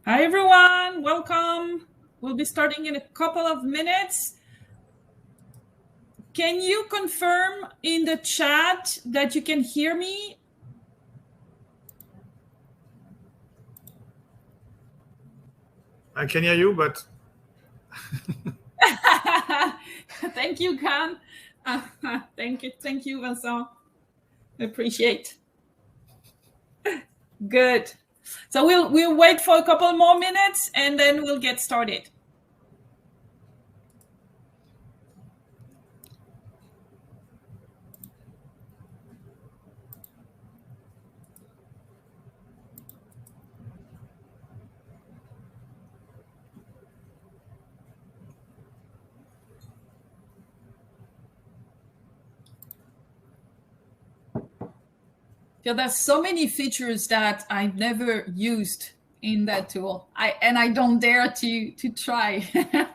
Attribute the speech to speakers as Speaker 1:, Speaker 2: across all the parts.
Speaker 1: Hi, everyone. Welcome. We'll be starting in a couple of minutes. Can you confirm in the chat that you can hear me?
Speaker 2: I can hear you, but...
Speaker 1: Thank you, Khan. Thank you, Vincent. Appreciate. Good. So we'll wait for a couple more minutes and then we'll get started. Yeah, there's so many features that I never used in that tool. I don't dare to try.
Speaker 2: Yeah,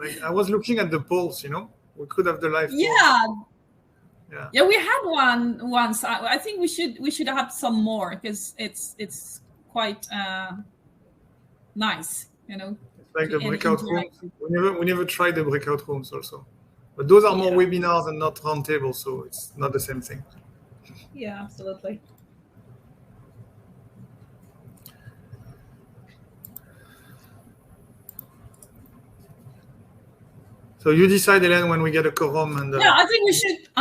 Speaker 2: like I was looking at the polls, you know, we could have the live
Speaker 1: polls. Yeah, we had one once. I think we should have some more because it's quite nice, you know.
Speaker 2: It's like the breakout rooms. We never tried the breakout rooms also, but those are more webinars and not roundtables, so it's not the same thing.
Speaker 1: Yeah, absolutely.
Speaker 2: So you decide, Helene, when we get a quorum and.
Speaker 1: Yeah, I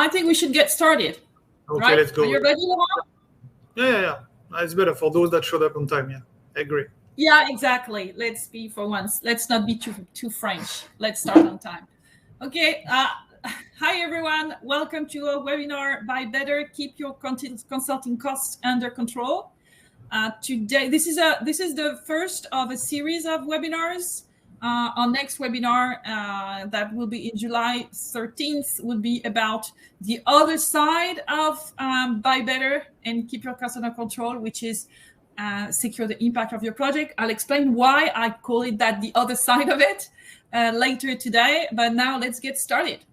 Speaker 1: think we should get started.
Speaker 2: Okay,
Speaker 1: right?
Speaker 2: Let's go.
Speaker 1: Are you ready, Laurent?
Speaker 2: Yeah. It's better for those that showed up on time. Yeah, I agree.
Speaker 1: Yeah, exactly. Let's be for once. Let's not be too French. Let's start on time. Okay. Hi, everyone. Welcome to a webinar by Better. Keep your consulting costs under control. Today, this is the first of a series of webinars. Our next webinar that will be in July 13th will be about the other side of Buy Better and Keep Your Costs under control, which is secure the impact of your project. I'll explain why I call it that, the other side of it, later today. But now let's get started.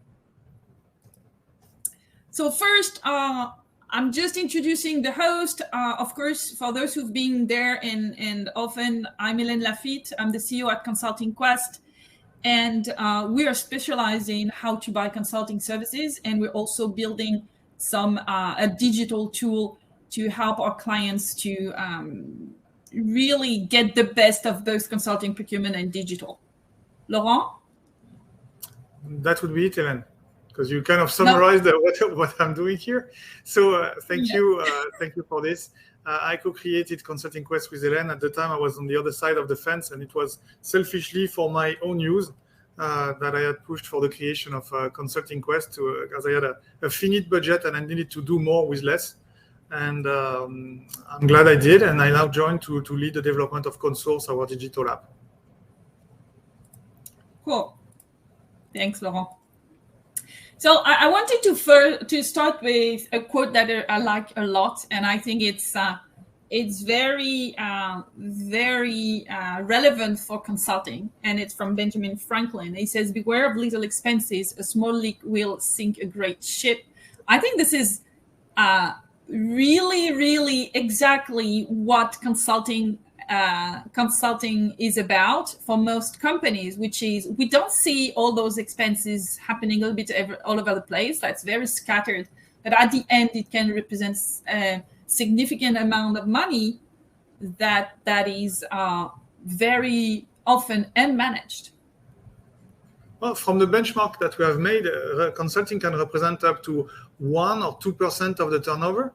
Speaker 1: So first, I'm just introducing the host. Of course, for those who've been there and often, I'm Helene Laffitte. I'm the CEO at Consulting Quest. And we are specialized in how to buy consulting services. And we're also building a digital tool to help our clients to really get the best of both consulting, procurement, and digital. Laurent?
Speaker 2: That would be it, Helene, because you kind of summarized what I'm doing here. So thank you for this. I co-created Consulting Quest with Helene. At the time, I was on the other side of the fence, and it was selfishly for my own use that I had pushed for the creation of Consulting Quest, as I had a finite budget and I needed to do more with less. And I'm glad I did, and I now joined to lead the development of Consource, our digital app.
Speaker 1: Cool. Thanks, Laurent. So I wanted to start with a quote that I like a lot, and I think it's very relevant for consulting, and it's from Benjamin Franklin. He says, "Beware of little expenses. A small leak will sink a great ship." I think this is really exactly what consulting is about for most companies, which is we don't see all those expenses happening a little bit all over the place. That's very scattered, but at the end it can represent a significant amount of money that is very often unmanaged.
Speaker 2: Well, from the benchmark that we have made, consulting can represent up to 1 or 2% of the turnover.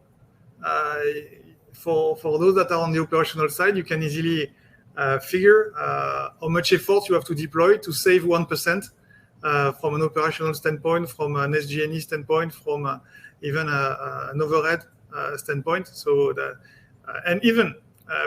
Speaker 2: For those that are on the operational side, you can easily figure how much effort you have to deploy to save 1% from an operational standpoint, from an SG&E standpoint, from even an overhead standpoint. So and even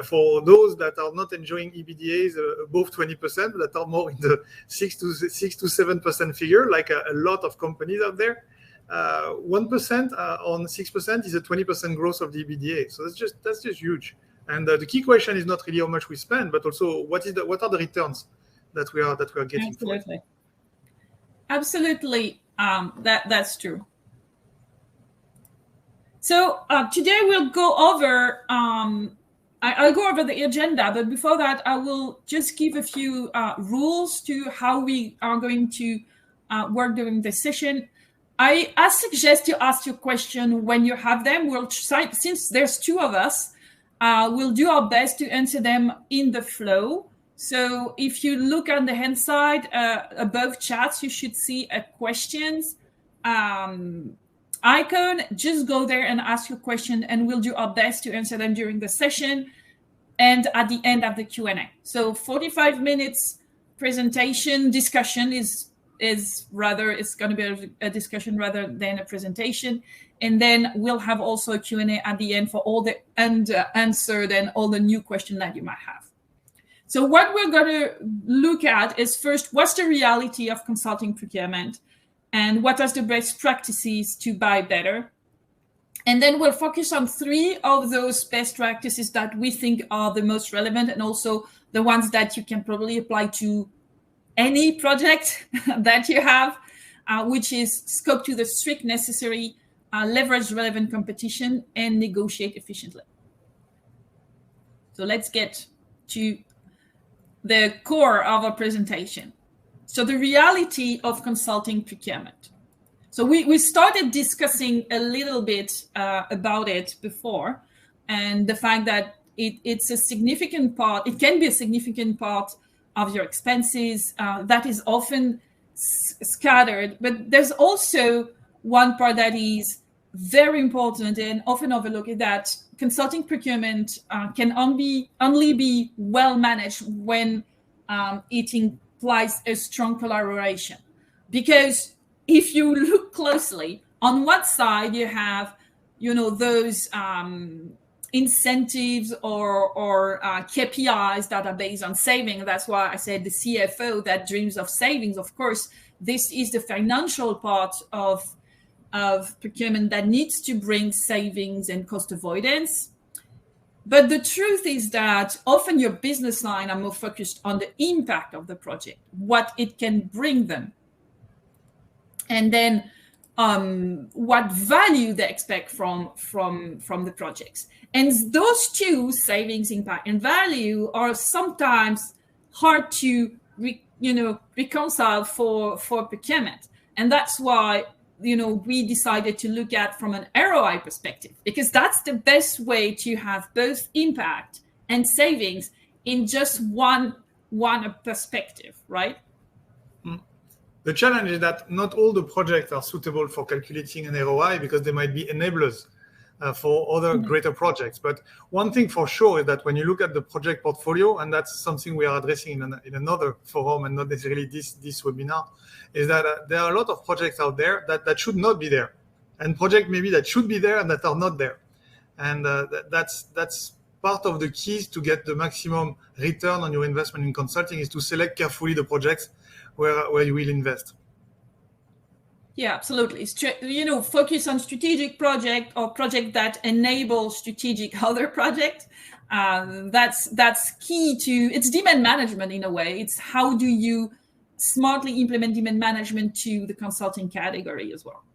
Speaker 2: for those that are not enjoying EBDAs above 20%, that are more in the 6 to 7% figure, like a lot of companies out there. 1% on 6% is a 20% growth of the EBITDA. So that's just huge. And the key question is not really how much we spend, but also what are the returns that we are getting.
Speaker 1: Absolutely, that's true. So today we'll go over I'll go over the agenda, but before that, I will just give a few rules to how we are going to work during this session. I suggest you ask your question when you have them. We'll try, since there's two of us, we'll do our best to answer them in the flow. So if you look on the hand side above chats, you should see a questions icon. Just go there and ask your question, and we'll do our best to answer them during the session and at the end of the Q&A. So 45 minutes presentation discussion is going to be a discussion rather than a presentation. And then we'll have also a Q&A at the end for all the answered and all the new questions that you might have. So what we're going to look at is first, what's the reality of consulting procurement? And what are the best practices to buy better? And then we'll focus on 3 of those best practices that we think are the most relevant, and also the ones that you can probably apply to any project that you have, which is scope to the strict necessary, leverage relevant competition, and negotiate efficiently. So let's get to the core of our presentation. So the reality of consulting procurement. So we started discussing a little bit about it before, and the fact that it's a significant part, it can be a significant part of your expenses that is often scattered. But there's also one part that is very important and often overlooked, that consulting procurement can only be well managed when it implies a strong collaboration. Because if you look closely, on one side you have, those incentives or KPIs that are based on saving. That's why I said the CFO that dreams of savings. Of course, this is the financial part of procurement that needs to bring savings and cost avoidance. But the truth is that often your business line are more focused on the impact of the project, what it can bring them, and then what value they expect from the projects. And those two, savings, impact, and value, are sometimes hard to reconcile for procurement. And that's why we decided to look at from an ROI perspective, because that's the best way to have both impact and savings in just one perspective, right?
Speaker 2: The challenge is that not all the projects are suitable for calculating an ROI, because they might be enablers for other greater projects. But one thing for sure is that when you look at the project portfolio, and that's something we are addressing in another forum and not necessarily this webinar, is that there are a lot of projects out there that should not be there, and projects maybe that should be there and that are not there. And that's part of the keys to get the maximum return on your investment in consulting, is to select carefully the projects where you will invest.
Speaker 1: Yeah, absolutely. Focus on strategic project or project that enable strategic other project. That's key to, it's demand management in a way. It's how do you smartly implement demand management to the consulting category as well.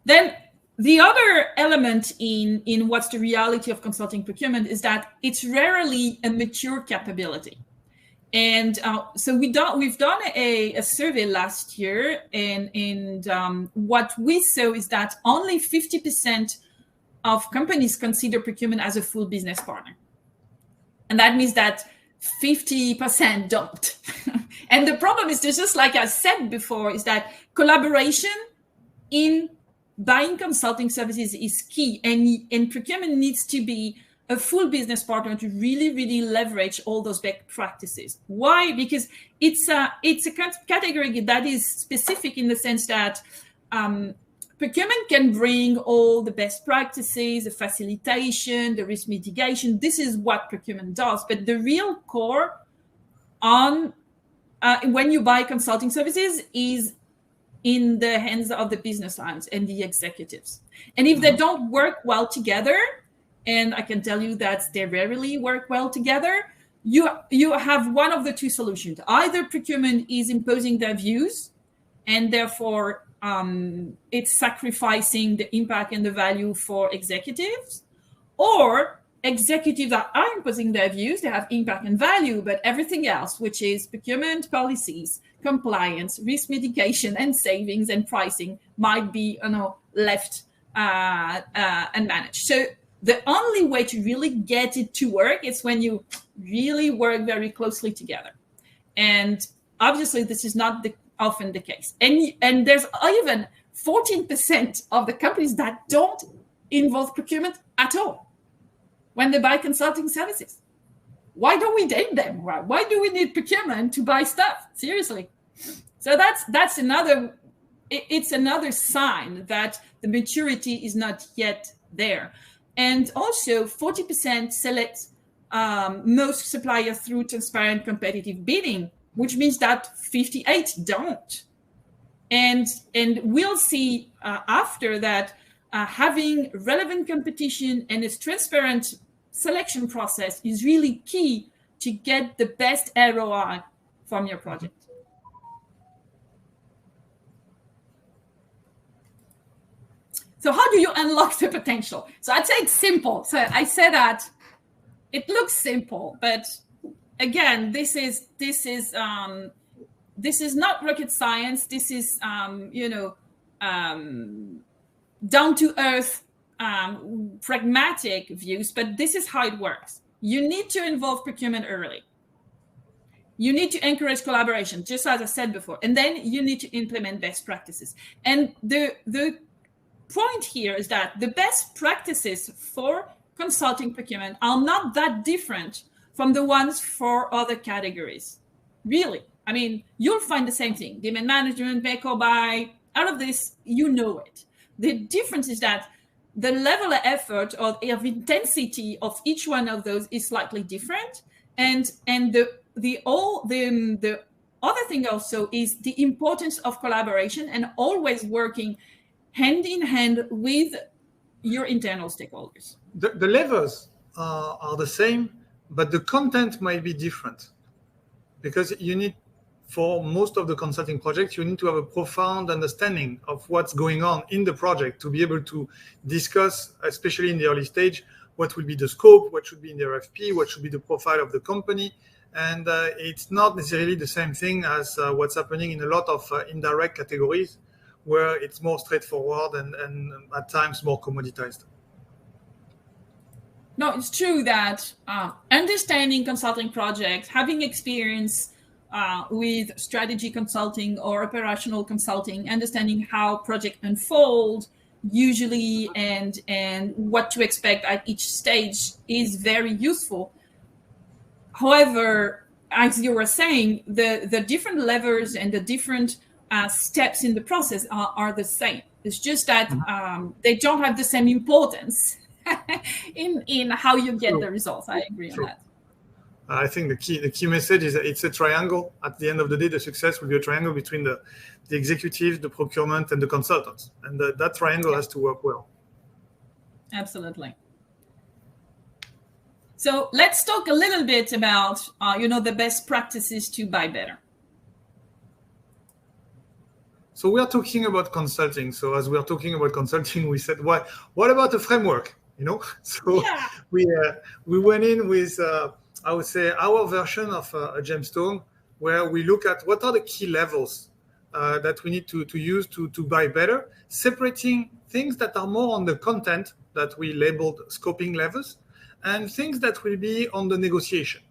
Speaker 1: Then the other element in what's the reality of consulting procurement is that it's rarely a mature capability. And so we've done a survey last year, and what we saw is that only 50% of companies consider procurement as a full business partner. And that means that 50% don't. And the problem is, just like I said before, is that collaboration in buying consulting services is key, and procurement needs to be a full business partner to really, really leverage all those best practices. Why? Because it's a category that is specific in the sense that procurement can bring all the best practices, the facilitation, the risk mitigation. This is what procurement does. But the real core on when you buy consulting services is in the hands of the business lines and the executives. And if they don't work well together, and I can tell you that they rarely work well together, you have one of the two solutions. Either procurement is imposing their views and therefore it's sacrificing the impact and the value for executives, or executives that are imposing their views, they have impact and value, but everything else, which is procurement policies, compliance, risk mitigation, and savings and pricing, might be left unmanaged. So the only way to really get it to work is when you really work very closely together. And obviously, this is not often the case. And there's even 14% of the companies that don't involve procurement at all when they buy consulting services. Why don't we date them? Why do we need procurement to buy stuff? Seriously. So that's another sign that the maturity is not yet there. And also 40% select most suppliers through transparent competitive bidding, which means that 58 don't. And we'll see after that having relevant competition and a transparent selection process is really key to get the best ROI from your project. So how do you unlock the potential? So I'd say it's simple. So I said that it looks simple, but again, this is not rocket science. This is down to earth, pragmatic views, but this is how it works. You need to involve procurement early. You need to encourage collaboration, just as I said before, and then you need to implement best practices. And the point here is that the best practices for consulting procurement are not that different from the ones for other categories. Really. I mean, you'll find the same thing. Demand management, make or buy, all of this, you know it. The difference is that the level of effort or of intensity of each one of those is slightly different. And the other thing also is the importance of collaboration and always working hand in hand with your internal stakeholders.
Speaker 2: The levels are the same, but the content might be different, because you need, for most of the consulting projects, you need to have a profound understanding of what's going on in the project to be able to discuss, especially in the early stage, what will be the scope, what should be in the RFP, what should be the profile of the company. And it's not necessarily the same thing as what's happening in a lot of indirect categories, where it's more straightforward and at times more commoditized.
Speaker 1: No, it's true that understanding consulting projects, having experience with strategy consulting or operational consulting, understanding how projects unfold usually and what to expect at each stage is very useful. However, as you were saying, the different levers and the different steps in the process are the same. It's just that they don't have the same importance in how you get the results. I agree on that.
Speaker 2: I think the key message is that it's a triangle. At the end of the day, the success will be a triangle between the executive, the procurement, and the consultants. And that triangle has to work well.
Speaker 1: Absolutely. So let's talk a little bit about, the best practices to buy better.
Speaker 2: So we are talking about consulting. So as we are talking about consulting, we said, what about the framework? So yeah. We went in with, I would say, our version of a gemstone, where we look at what are the key levels that we need to use to buy better, separating things that are more on the content that we labeled scoping levels, and things that will be on the negotiation.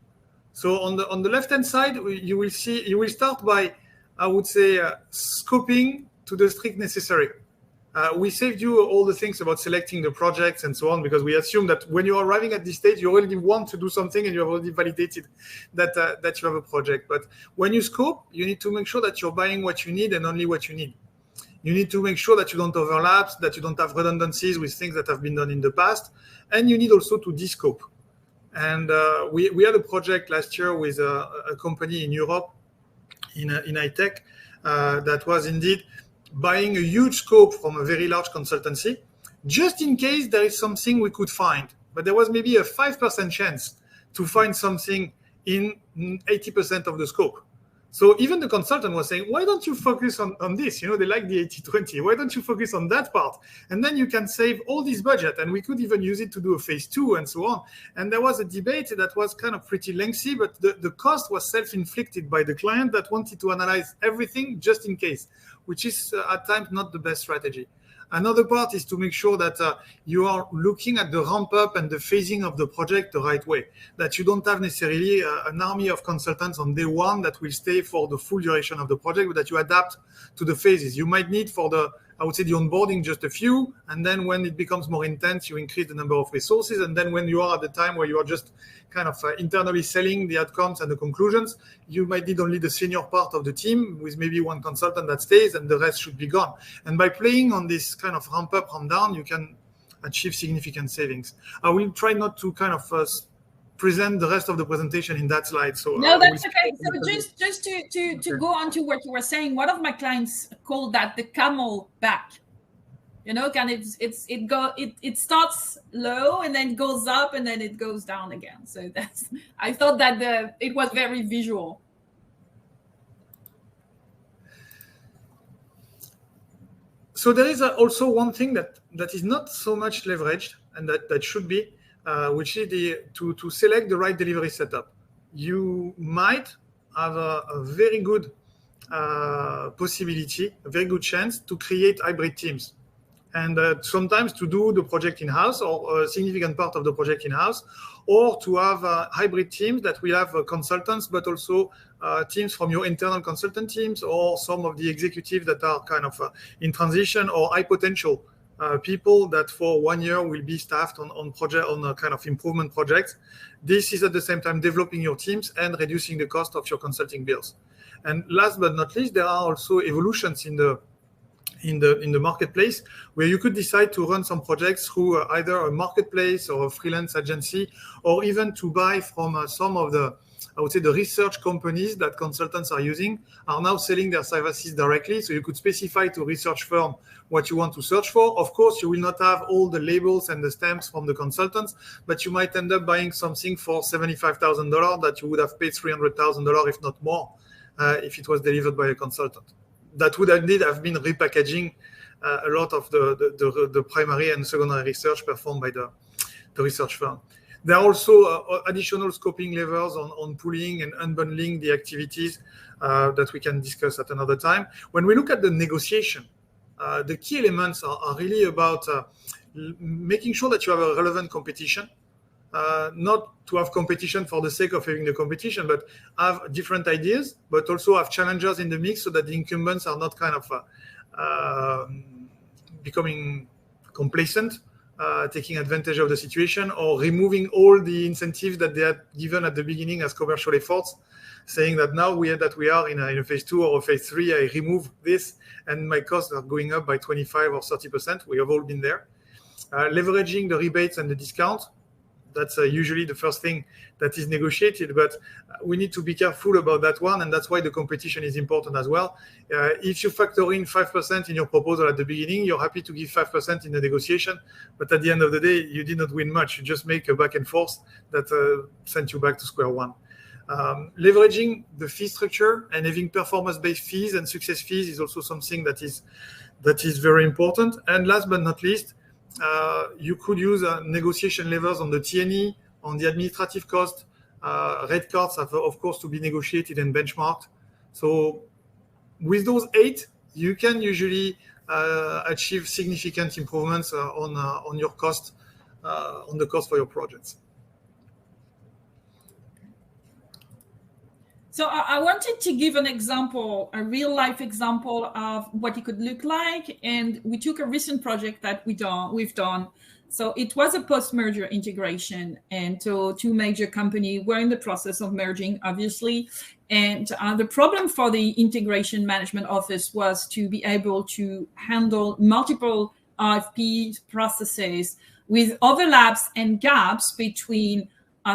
Speaker 2: So on the left-hand side, you will start by, I would say, scoping to the strict necessary. We saved you all the things about selecting the projects and so on, because we assume that when you're arriving at this stage, you already want to do something and you have already validated that you have a project. But when you scope, you need to make sure that you're buying what you need and only what you need. You need to make sure that you don't overlap, that you don't have redundancies with things that have been done in the past. And you need also to descope. And we had a project last year with a company in Europe, in high tech, that was indeed buying a huge scope from a very large consultancy, just in case there is something we could find. But there was maybe a 5% chance to find something in 80% of the scope. So even the consultant was saying, why don't you focus on this? You know, they like the 80-20. Why don't you focus on that part? And then you can save all this budget. And we could even use it to do a phase 2 and so on. And there was a debate that was kind of pretty lengthy, but the cost was self-inflicted by the client that wanted to analyze everything just in case, which is at times not the best strategy. Another part is to make sure that you are looking at the ramp up and the phasing of the project the right way, that you don't have necessarily an army of consultants on day one that will stay for the full duration of the project, but that you adapt to the phases. You might need for the onboarding just a few, and then when it becomes more intense, you increase the number of resources, and then when you are at the time where you are just kind of internally selling the outcomes and the conclusions, you might need only the senior part of the team with maybe one consultant that stays, and the rest should be gone. And by playing on this kind of ramp up, ramp down, you can achieve significant savings. I will try not to kind of present the rest of the presentation in that slide. So
Speaker 1: no, that's okay. So just to go on to what you were saying, one of my clients called that the camel back. You know, it starts low and then goes up and then it goes down again. So I thought that it was very visual.
Speaker 2: So there is also one thing that is not so much leveraged and that should be, which is to select the right delivery setup. You might have a very good possibility, a very good chance to create hybrid teams. And sometimes to do the project in-house or a significant part of the project in-house, or to have hybrid teams that will have consultants, but also teams from your internal consultant teams or some of the executives that are kind of in transition or high potential people that for 1 year will be staffed on kind of improvement projects. This is at the same time developing your teams and reducing the cost of your consulting bills. And last but not least, there are also evolutions in the marketplace where you could decide to run some projects through either a marketplace or a freelance agency, or even to buy from some of the, I would say, the research companies that consultants are using are now selling their services directly. So you could specify to research firm what you want to search for. Of course, you will not have all the labels and the stamps from the consultants, but you might end up buying something for $75,000 that you would have paid $300,000, if not more, if it was delivered by a consultant. That would indeed have been repackaging a lot of the primary and secondary research performed by the research firm. There are also additional scoping levers on pooling and unbundling the activities that we can discuss at another time. When we look at the negotiation, the key elements are really about making sure that you have a relevant competition, not to have competition for the sake of having the competition, but have different ideas, but also have challengers in the mix so that the incumbents are not kind of becoming complacent, taking advantage of the situation, or removing all the incentives that they had given at the beginning as commercial efforts, saying that now that we are in a phase 2 or a phase 3, I remove this and my costs are going up by 25 or 30%. We have all been there. Leveraging the rebates and the discounts. That's usually the first thing that is negotiated, but we need to be careful about that one, and that's why the competition is important as well. If you factor in 5% in your proposal at the beginning, you're happy to give 5% in the negotiation, but at the end of the day, you did not win much. You just make a back and forth that sent you back to square one. Leveraging the fee structure and having performance-based fees and success fees is also something that is very important. And last but not least, you could use negotiation levers on the T&E, on the administrative cost. Red cards have, of course, to be negotiated and benchmarked. So with those 8, you can usually achieve significant improvements on your cost, on the cost for your projects.
Speaker 1: So I wanted to give an example, a real life example of what it could look like. And we took a recent project that we've done. So it was a post-merger integration. And so 2 major companies were in the process of merging, obviously. And the problem for the integration management office was to be able to handle multiple RFP processes with overlaps and gaps between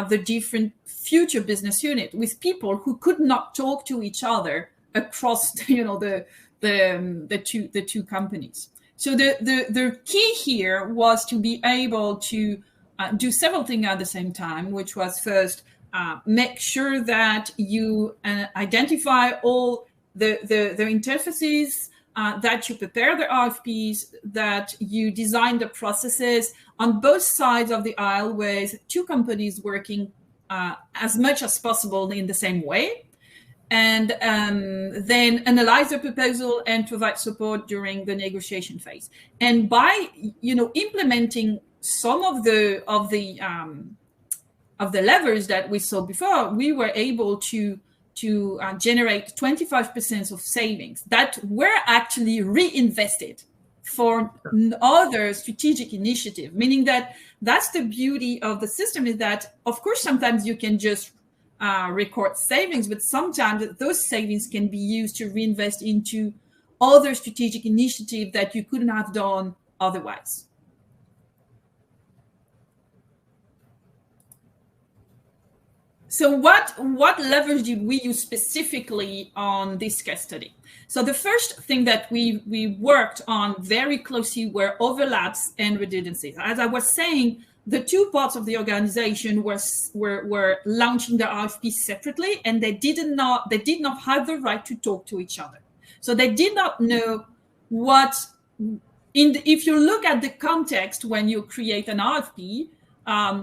Speaker 1: the different future business unit, with people who could not talk to each other across, the two companies. So the key here was to be able to do several things at the same time, which was first make sure that you identify all the interfaces, that you prepare the RFPs, that you design the processes on both sides of the aisle with two companies working as much as possible in the same way, and then analyze the proposal and provide support during the negotiation phase. And by implementing some of the levers that we saw before, we were able to generate 25% of savings that were actually reinvested for other strategic initiative, meaning that that's the beauty of the system, is that, of course, sometimes you can just record savings, but sometimes those savings can be used to reinvest into other strategic initiative that you couldn't have done otherwise. So what levers did we use specifically on this case study? So the first thing that we worked on very closely were overlaps and redundancies. As I was saying, the two parts of the organization were launching the RFP separately, and they did not have the right to talk to each other. So they did not know what, if you look at the context when you create an RFP,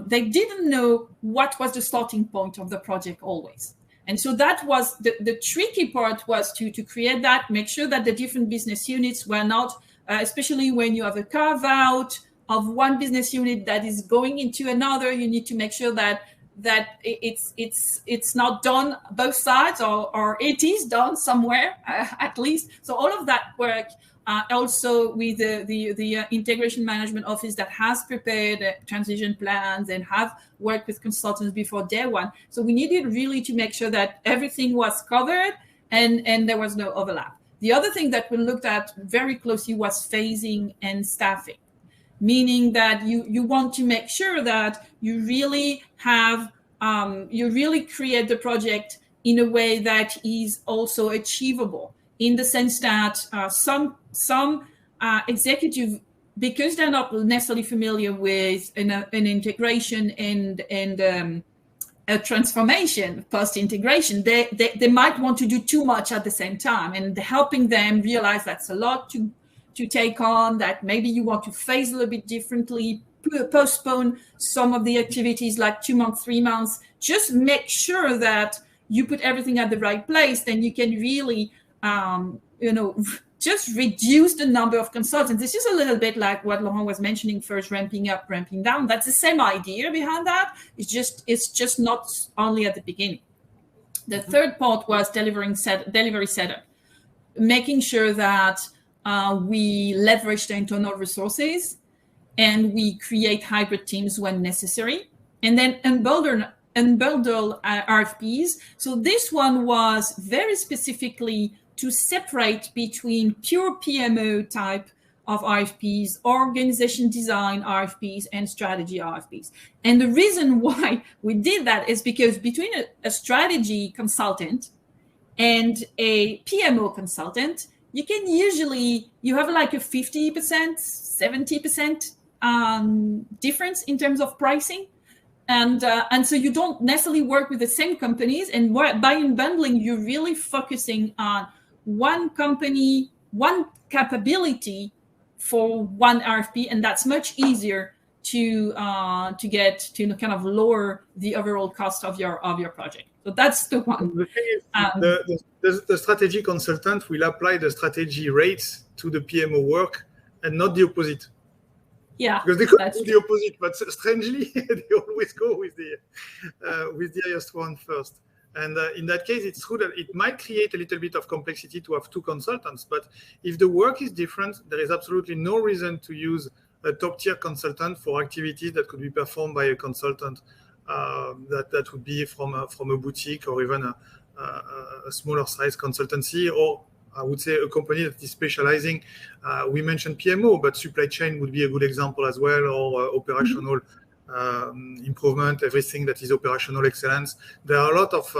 Speaker 1: they didn't know what was the starting point of the project always. And so that was the tricky part, was to create that, make sure that the different business units were not, especially when you have a carve out of one business unit that is going into another, you need to make sure that it's not done both sides, or it is done somewhere at least. So all of that work, also with the integration management office that has prepared transition plans and have worked with consultants before day one. So we needed really to make sure that everything was covered and there was no overlap. The other thing that we looked at very closely was phasing and staffing, meaning that you want to make sure that you really have, you really create the project in a way that is also achievable, in the sense that some executive, because they're not necessarily familiar with an integration and a transformation post-integration, they might want to do too much at the same time, and helping them realize that's a lot to take on, that maybe you want to phase a little bit differently, postpone some of the activities like 2 months, 3 months, just make sure that you put everything at the right place, then you can really just reduce the number of consultants. This is a little bit like what Laurent was mentioning, first ramping up, ramping down. That's the same idea behind that. It's just not only at the beginning. The third part was delivery setup, making sure that we leverage the internal resources and we create hybrid teams when necessary, and then unbundle RFPs. So this one was very specifically to separate between pure PMO type of RFPs, organization design RFPs, and strategy RFPs. And the reason why we did that is because between a strategy consultant and a PMO consultant, you have like a 50%, 70% difference in terms of pricing. And so you don't necessarily work with the same companies. And by unbundling, you're really focusing on one company, one capability for one RFP, and that's much easier to get to kind of lower the overall cost of your project. So that's the one.
Speaker 2: The thing is, the strategy consultant will apply the strategy rates to the PMO work and not the opposite.
Speaker 1: Yeah,
Speaker 2: because they could do the opposite, but strangely they always go with the highest one first. And in that case, it's true that it might create a little bit of complexity to have two consultants. But if the work is different, there is absolutely no reason to use a top-tier consultant for activities that could be performed by a consultant that would be from a boutique or even a smaller size consultancy, or I would say a company that is specializing. We mentioned PMO, but supply chain would be a good example as well, or operational improvement, everything that is operational excellence. There are a lot of,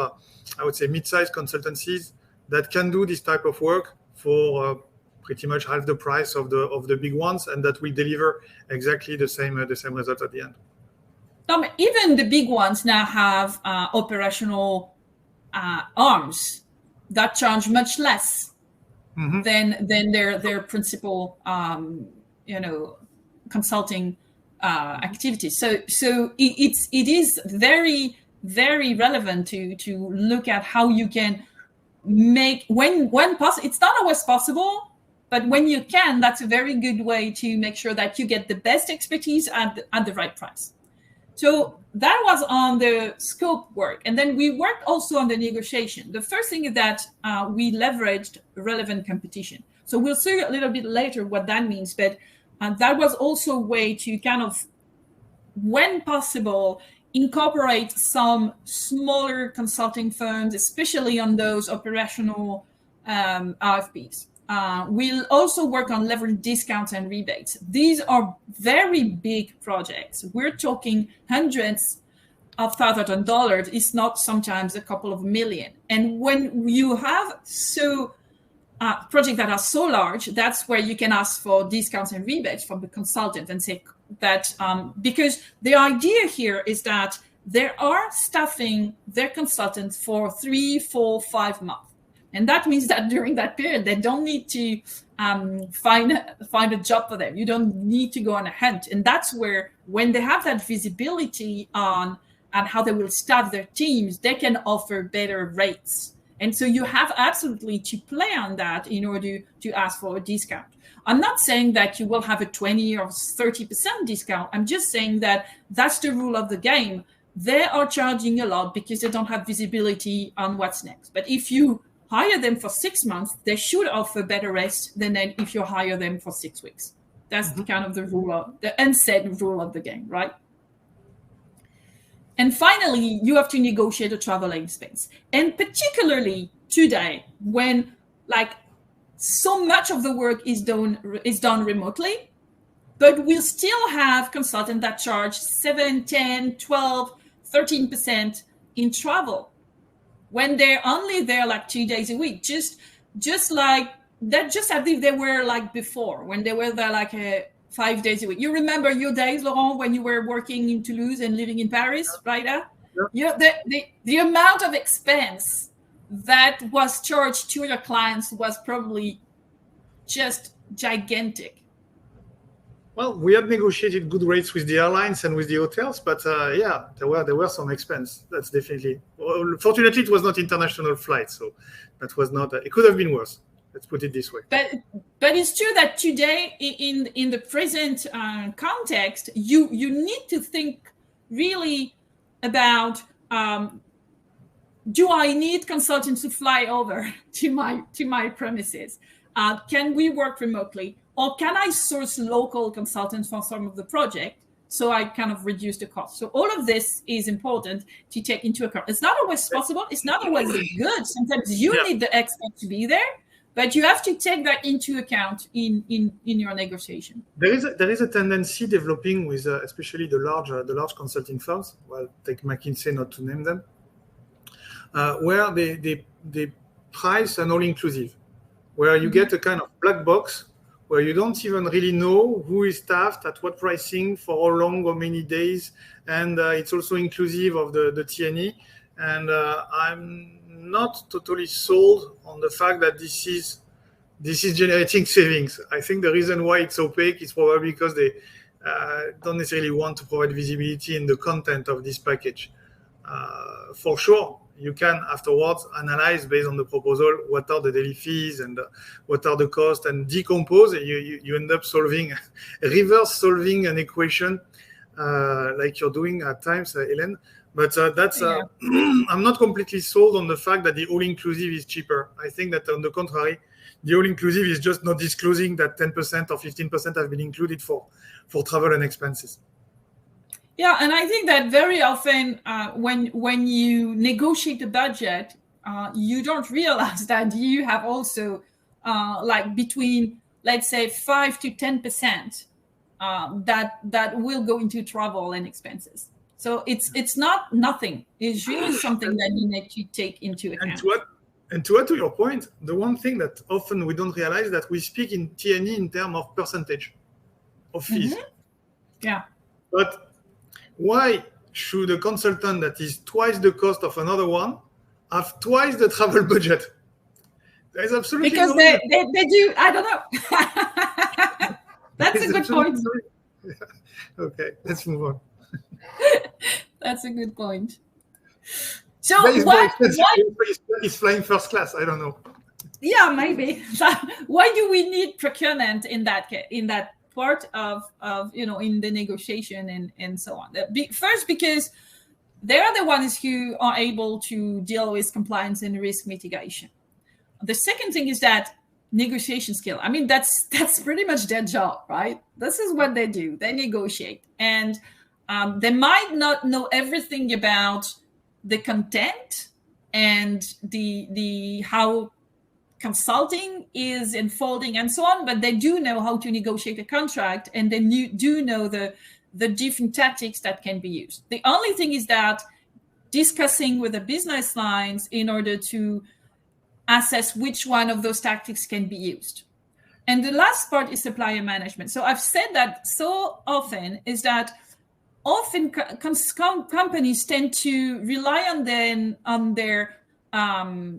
Speaker 2: I would say, mid-sized consultancies that can do this type of work for pretty much half the price of the big ones, and that will deliver exactly the same result at the end.
Speaker 1: Even the big ones now have operational arms that charge much less than their principal, consulting activities. So it is very, very relevant to look at how you can make when possible. It's not always possible, but when you can, that's a very good way to make sure that you get the best expertise at the right price. So that was on the scope work. And then we worked also on the negotiation. The first thing is that we leveraged relevant competition. So we'll see a little bit later what that means, but that was also a way to kind of, when possible, incorporate some smaller consulting firms, especially on those operational RFPs. We'll also work on leverage discounts and rebates. These are very big projects. We're talking hundreds of thousands of dollars. It's not sometimes a couple of million. And when you have projects that are so large, that's where you can ask for discounts and rebates from the consultant and say that, because the idea here is that they are staffing their consultants for 3, 4, 5 months. And that means that during that period, they don't need to find a job for them. You don't need to go on a hunt. And that's where, when they have that visibility on how they will staff their teams, they can offer better rates. And so you have absolutely to play on that in order to ask for a discount. I'm not saying that you will have a 20 or 30% discount. I'm just saying that that's the rule of the game. They are charging a lot because they don't have visibility on what's next. But if you hire them for 6 months, they should offer better rates than if you hire them for 6 weeks. That's kind of the unsaid rule of the game, right? And finally, you have to negotiate a travel expense. And particularly today, when so much of the work is done remotely, but we'll still have consultants that charge 7, 10, 12, 13% in travel when they're only there 2 days a week, just like that, just as if they were before, when they were there 5 days a week. You remember your days, Laurent, when you were working in Toulouse and living in Paris, right? The amount of expense that was charged to your clients was probably just gigantic.
Speaker 2: Well, we had negotiated good rates with the airlines and with the hotels, but there were some expense. That's definitely. Well, fortunately, it was not international flights, so that was not. It could have been worse. Let's put it this way.
Speaker 1: But it's true that today, in the present context, you need to think really about: do I need consultants to fly over to my premises? Can we work remotely? Or can I source local consultants for some of the project so I kind of reduce the cost? So all of this is important to take into account. It's not always possible. It's not always good. Sometimes you need the expert to be there, but you have to take that into account in your negotiation.
Speaker 2: There is a tendency developing with especially the large consulting firms. Well, take McKinsey, not to name them, where they price an all-inclusive, where you get a kind of black box, where you don't even really know who is staffed at what pricing, for how long or many days, and it's also inclusive of the T&E. And I'm not totally sold on the fact that this is generating savings. I think the reason why it's opaque is probably because they don't necessarily want to provide visibility in the content of this package. For sure, you can afterwards analyze based on the proposal what are the daily fees and what are the costs, and decompose. You end up reverse solving an equation like you're doing at times, Helene. But I'm not completely sold on the fact that the all-inclusive is cheaper. I think that on the contrary, the all-inclusive is just not disclosing that 10% or 15% have been included for travel and expenses.
Speaker 1: Yeah, and I think that very often when you negotiate the budget, you don't realize that you have also between, let's say, 5 to 10% that will go into travel and expenses. So it's not nothing. It's really something that you need to take into account.
Speaker 2: And to add to your point, the one thing that often we don't realize is that we speak in T&E in terms of percentage of fees.
Speaker 1: Mm-hmm. Yeah.
Speaker 2: But why should a consultant that is twice the cost of another one have twice the travel budget? There is absolutely
Speaker 1: because
Speaker 2: no
Speaker 1: they do. I don't know. That's a good point.
Speaker 2: Yeah. Okay, let's move on.
Speaker 1: That's a good point. So what?
Speaker 2: He's flying first class. I don't know.
Speaker 1: Yeah, maybe. Why do we need procurement in that part of in the negotiation and so on? First, because they are the ones who are able to deal with compliance and risk mitigation. The second thing is that negotiation skill. I mean, that's pretty much their job, right? This is what they do. They negotiate, and they might not know everything about the content and the how consulting is unfolding and so on, but they do know how to negotiate a contract, and they do know the different tactics that can be used. The only thing is that discussing with the business lines in order to assess which one of those tactics can be used. And the last part is supplier management. So I've said that so often is that often companies tend to rely on their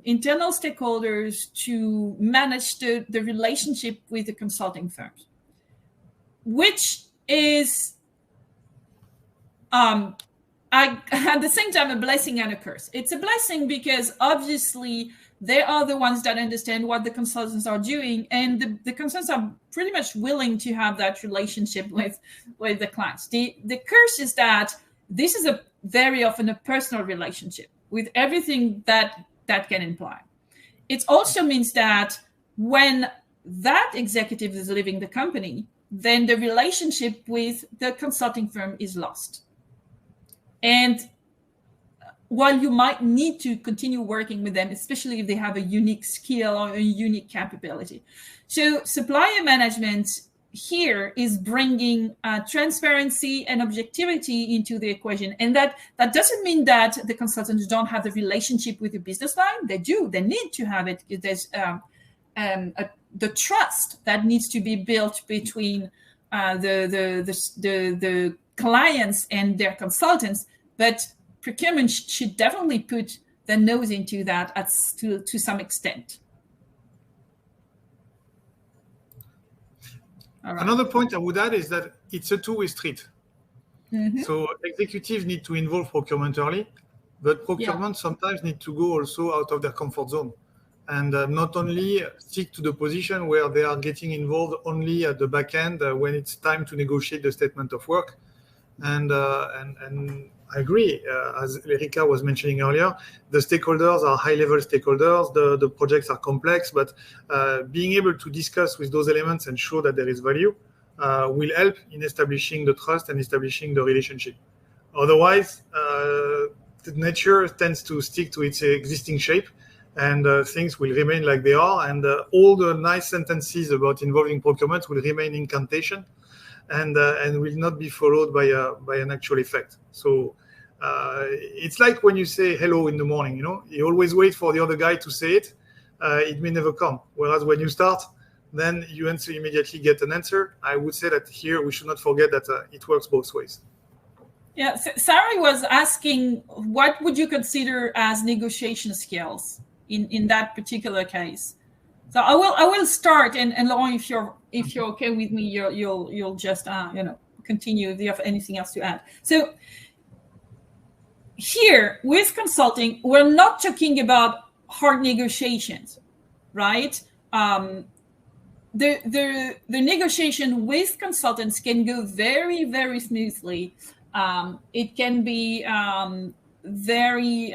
Speaker 1: internal stakeholders to manage the relationship with the consulting firms, which is at the same time a blessing and a curse. It's a blessing because obviously they are the ones that understand what the consultants are doing, and the consultants are pretty much willing to have that relationship with the clients. The curse is that this is very often a personal relationship with everything that can imply. It also means that when that executive is leaving the company, then the relationship with the consulting firm is lost. And while you might need to continue working with them, especially if they have a unique skill or a unique capability. So supplier management here is bringing transparency and objectivity into the equation. And that doesn't mean that the consultants don't have the relationship with the business line. They do. They need to have it. There's the trust that needs to be built between the clients and their consultants. But procurement should definitely put the nose into that to some extent. Right.
Speaker 2: Another point I would add is that it's a two-way street. Mm-hmm. So executives need to involve procurement early, but procurement sometimes need to go also out of their comfort zone and not only stick to the position where they are getting involved only at the back end when it's time to negotiate the statement of work. And I agree, as Erika was mentioning earlier, the stakeholders are high-level stakeholders, the projects are complex, but being able to discuss with those elements and show that there is value will help in establishing the trust and establishing the relationship. Otherwise, the nature tends to stick to its existing shape, and things will remain like they are, and all the nice sentences about involving procurement will remain incantation. And will not be followed by an actual effect. So it's like when you say hello in the morning, you always wait for the other guy to say it. It may never come. Whereas when you start, then you immediately get an answer. I would say that here we should not forget that it works both ways.
Speaker 1: Yeah, Sari was asking, what would you consider as negotiation skills in that particular case? So I will start, and Laurent, if you're okay with me, you'll just continue if you have anything else to add. So here with consulting, we're not talking about hard negotiations, right? The negotiation with consultants can go very, very smoothly. It can be very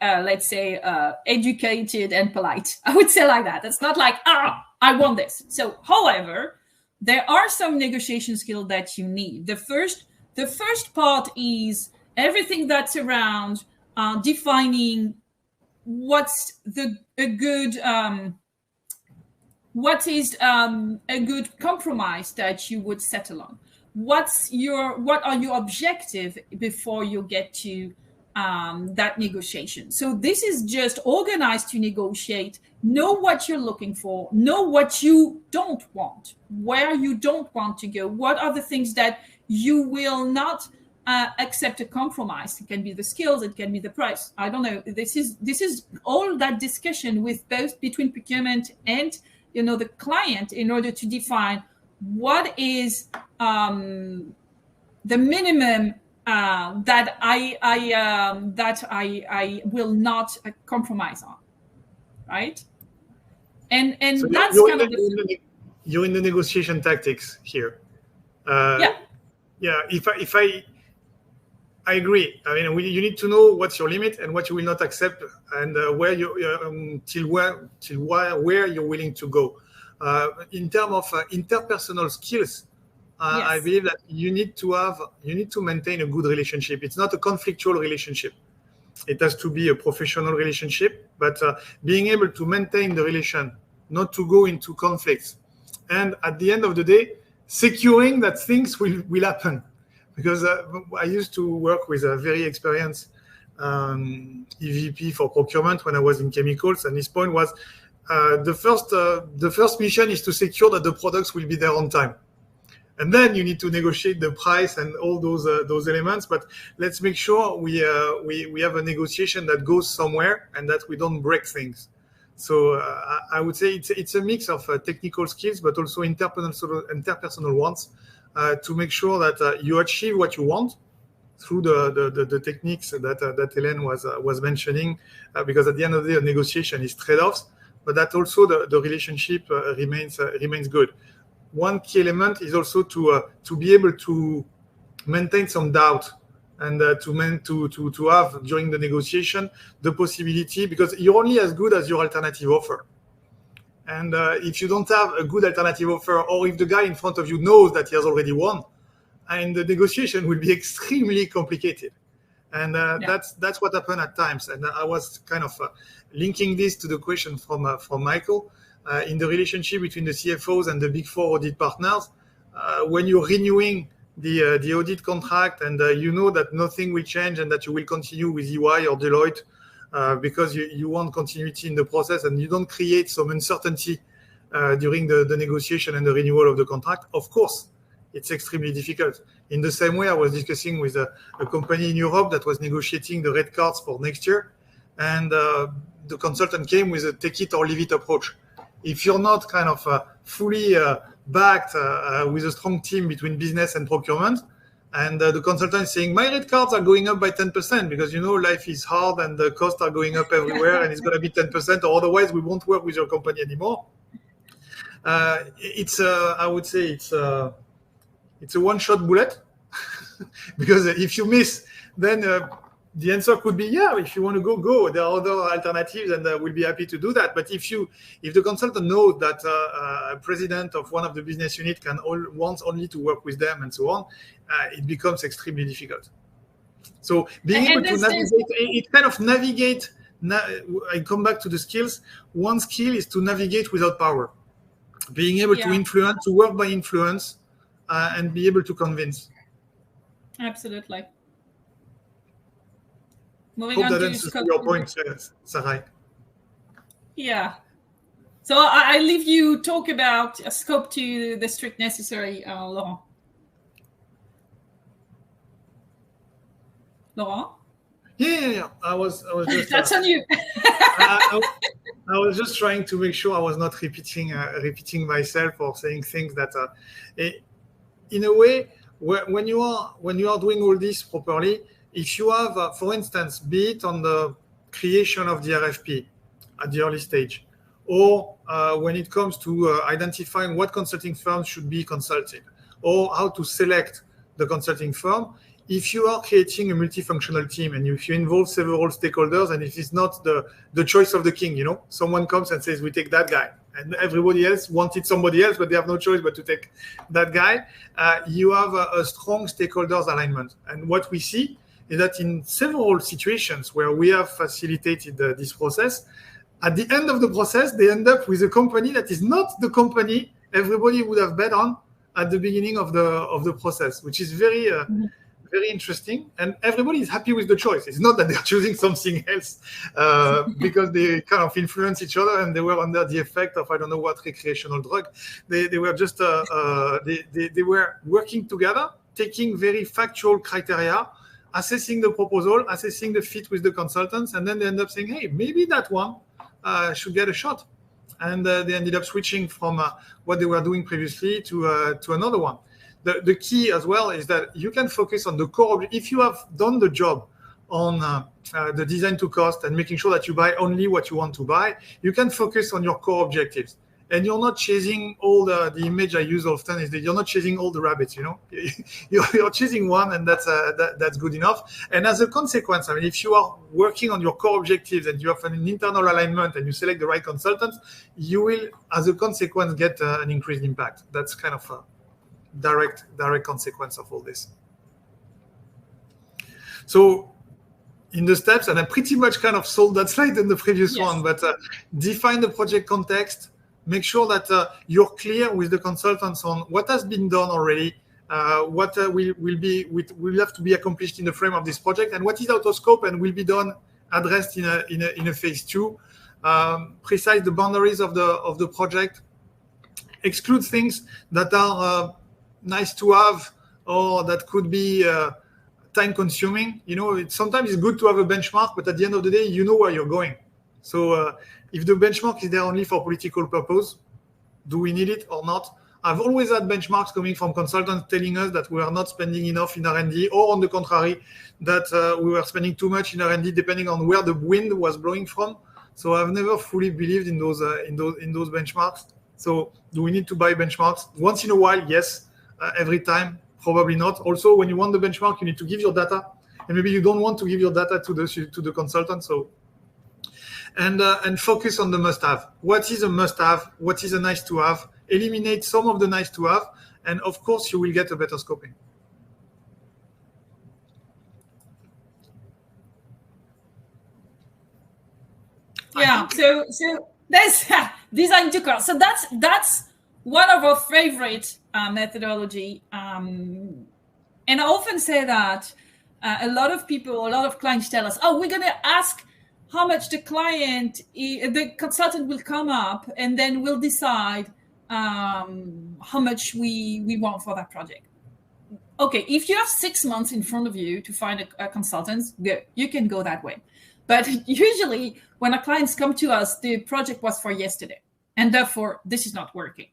Speaker 1: let's say, educated and polite. I would say like that. It's not like, I want this. So, however, there are some negotiation skills that you need. The first part is everything that's around defining what's a good compromise that you would settle on. What are your objectives before you get to that negotiation? So this is just organized to negotiate. Know what you're looking for. Know what you don't want, where you don't want to go. What are the things that you will not accept a compromise. It can be the skills, it can be the price. I don't know. This is all that discussion with both between procurement and the client in order to define what is the minimum that I will not compromise on, right? And so that's kind of
Speaker 2: you're in the negotiation tactics here.
Speaker 1: Yeah.
Speaker 2: If I agree. I mean, you need to know what's your limit and what you will not accept, and where where you're willing to go. In terms of interpersonal skills, yes. I believe that you need to maintain a good relationship. It's not a conflictual relationship. It has to be a professional relationship, but being able to maintain the relation, not to go into conflicts, and at the end of the day, securing that things will happen. Because I used to work with a very experienced EVP for procurement when I was in chemicals, and his point was the first mission is to secure that the products will be there on time, and then you need to negotiate the price and all those elements. But let's make sure we have a negotiation that goes somewhere and that we don't break things. So I would say it's a mix of technical skills, but also interpersonal ones. To make sure that you achieve what you want through the techniques that Helene was mentioning, because at the end of the day, a negotiation is trade-offs, but that also the relationship remains good. One key element is also to be able to maintain some doubt and to have during the negotiation the possibility, because you're only as good as your alternative offer. And if you don't have a good alternative offer, or if the guy in front of you knows that he has already won, and the negotiation will be extremely complicated. And that's what happened at times. And I was kind of linking this to the question from Michael in the relationship between the CFOs and the Big Four audit partners. When you're renewing the audit contract and you know that nothing will change and that you will continue with EY or Deloitte, because you want continuity in the process and you don't create some uncertainty during the negotiation and the renewal of the contract, of course, it's extremely difficult. In the same way, I was discussing with a company in Europe that was negotiating the red cards for next year, and the consultant came with a take it or leave it approach. If you're not kind of fully backed with a strong team between business and procurement, and the consultant is saying, my red cards are going up by 10% because, life is hard and the costs are going up everywhere and it's going to be 10%, or otherwise we won't work with your company anymore. I would say it's a one-shot bullet because if you miss, then the answer could be, if you want to go. There are other alternatives and we'll be happy to do that. But if the consultant knows that a president of one of the business units wants only to work with them and so on, it becomes extremely difficult. So being able to navigate, I come back to the skills. One skill is to navigate without power. Being able to influence, to work by influence, and be able to convince.
Speaker 1: Absolutely.
Speaker 2: Moving on to your point, Sarai.
Speaker 1: Yeah. So I leave you talk about a scope to the strict necessary, Laurent. Laurent?
Speaker 2: Yeah. I was just.
Speaker 1: That's on you.
Speaker 2: I was just trying to make sure I was not repeating myself or saying things that, in a way, when you are doing all this properly. If you have, for instance, be it on the creation of the RFP at the early stage, or when it comes to identifying what consulting firms should be consulted, or how to select the consulting firm, if you are creating a multifunctional team and if you involve several stakeholders, and if it's not the choice of the king, someone comes and says, we take that guy, and everybody else wanted somebody else, but they have no choice but to take that guy, you have a strong stakeholders alignment. And what we see is that in several situations where we have facilitated this process, at the end of the process, they end up with a company that is not the company everybody would have bet on at the beginning of the process, which is very very interesting. And everybody is happy with the choice. It's not that they're choosing something else because they kind of influence each other and they were under the effect of, I don't know what recreational drug. They were just, they were working together taking very factual criteria, assessing the proposal, assessing the fit with the consultants, and then they end up saying, hey, maybe that one should get a shot. And they ended up switching from what they were doing previously to another one. The key as well is that you can focus on the core. If you have done the job on the design to cost and making sure that you buy only what you want to buy, you can focus on your core objectives. And you're not chasing all the image I use often is that you're not chasing all the rabbits, you're chasing one, and that's good enough. And as a consequence, I mean, if you are working on your core objectives and you have an internal alignment and you select the right consultants, you will, as a consequence, get an increased impact. That's kind of a direct consequence of all this. So in the steps, and I pretty much kind of sold that slide in the previous one, but define the project context. Make sure that you're clear with the consultants on what has been done already, what will have to be accomplished in the frame of this project, and what is out of scope and will be done, addressed in a phase 2. Precise the boundaries of the project. Exclude things that are nice to have or that could be time consuming. Sometimes it's good to have a benchmark, but at the end of the day, you know where you're going. So if the benchmark is there only for political purpose, do we need it or not? I've always had benchmarks coming from consultants telling us that we are not spending enough in R&D, or on the contrary, that we were spending too much in R&D, depending on where the wind was blowing from. So I've never fully believed in those benchmarks. So do we need to buy benchmarks? Once in a while, yes. Every time, probably not. Also, when you want the benchmark, you need to give your data, and maybe you don't want to give your data to the consultant. So. And focus on the must-have. What is a must-have? What is a nice-to-have? Eliminate some of the nice-to-have, and of course, you will get a better scoping.
Speaker 1: Yeah. So there's design to cost. So that's one of our favorite methodology. And I often say that a lot of clients tell us, "Oh, we're going to ask how much the consultant will come up, and then we'll decide how much we want for that project." Okay, if you have 6 months in front of you to find a consultant, good, you can go that way. But usually when our clients come to us, the project was for yesterday, and therefore this is not working.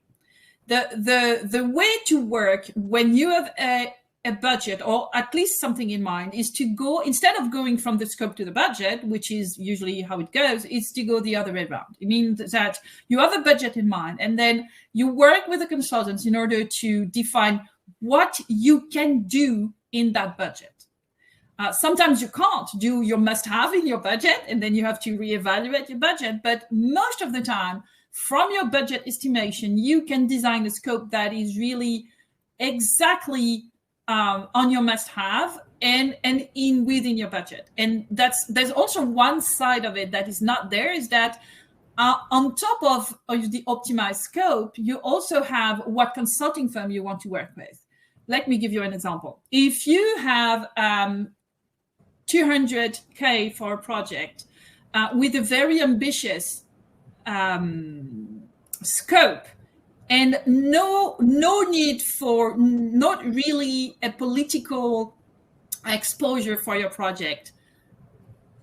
Speaker 1: The way to work when you have a budget, or at least something in mind, is to go, instead of going from the scope to the budget, which is usually how it goes, is to go the other way around. It means that you have a budget in mind, and then you work with the consultants in order to define what you can do in that budget. Sometimes you can't do your must-have in your budget, and then you have to reevaluate your budget. But most of the time, from your budget estimation, you can design a scope that is really exactly on your must-have and within your budget. And there's also one side of it that is not there, is that on top of the optimized scope, you also have what consulting firm you want to work with. Let me give you an example. If you have 200K for a project with a very ambitious scope, and no need for, not really a political exposure for your project,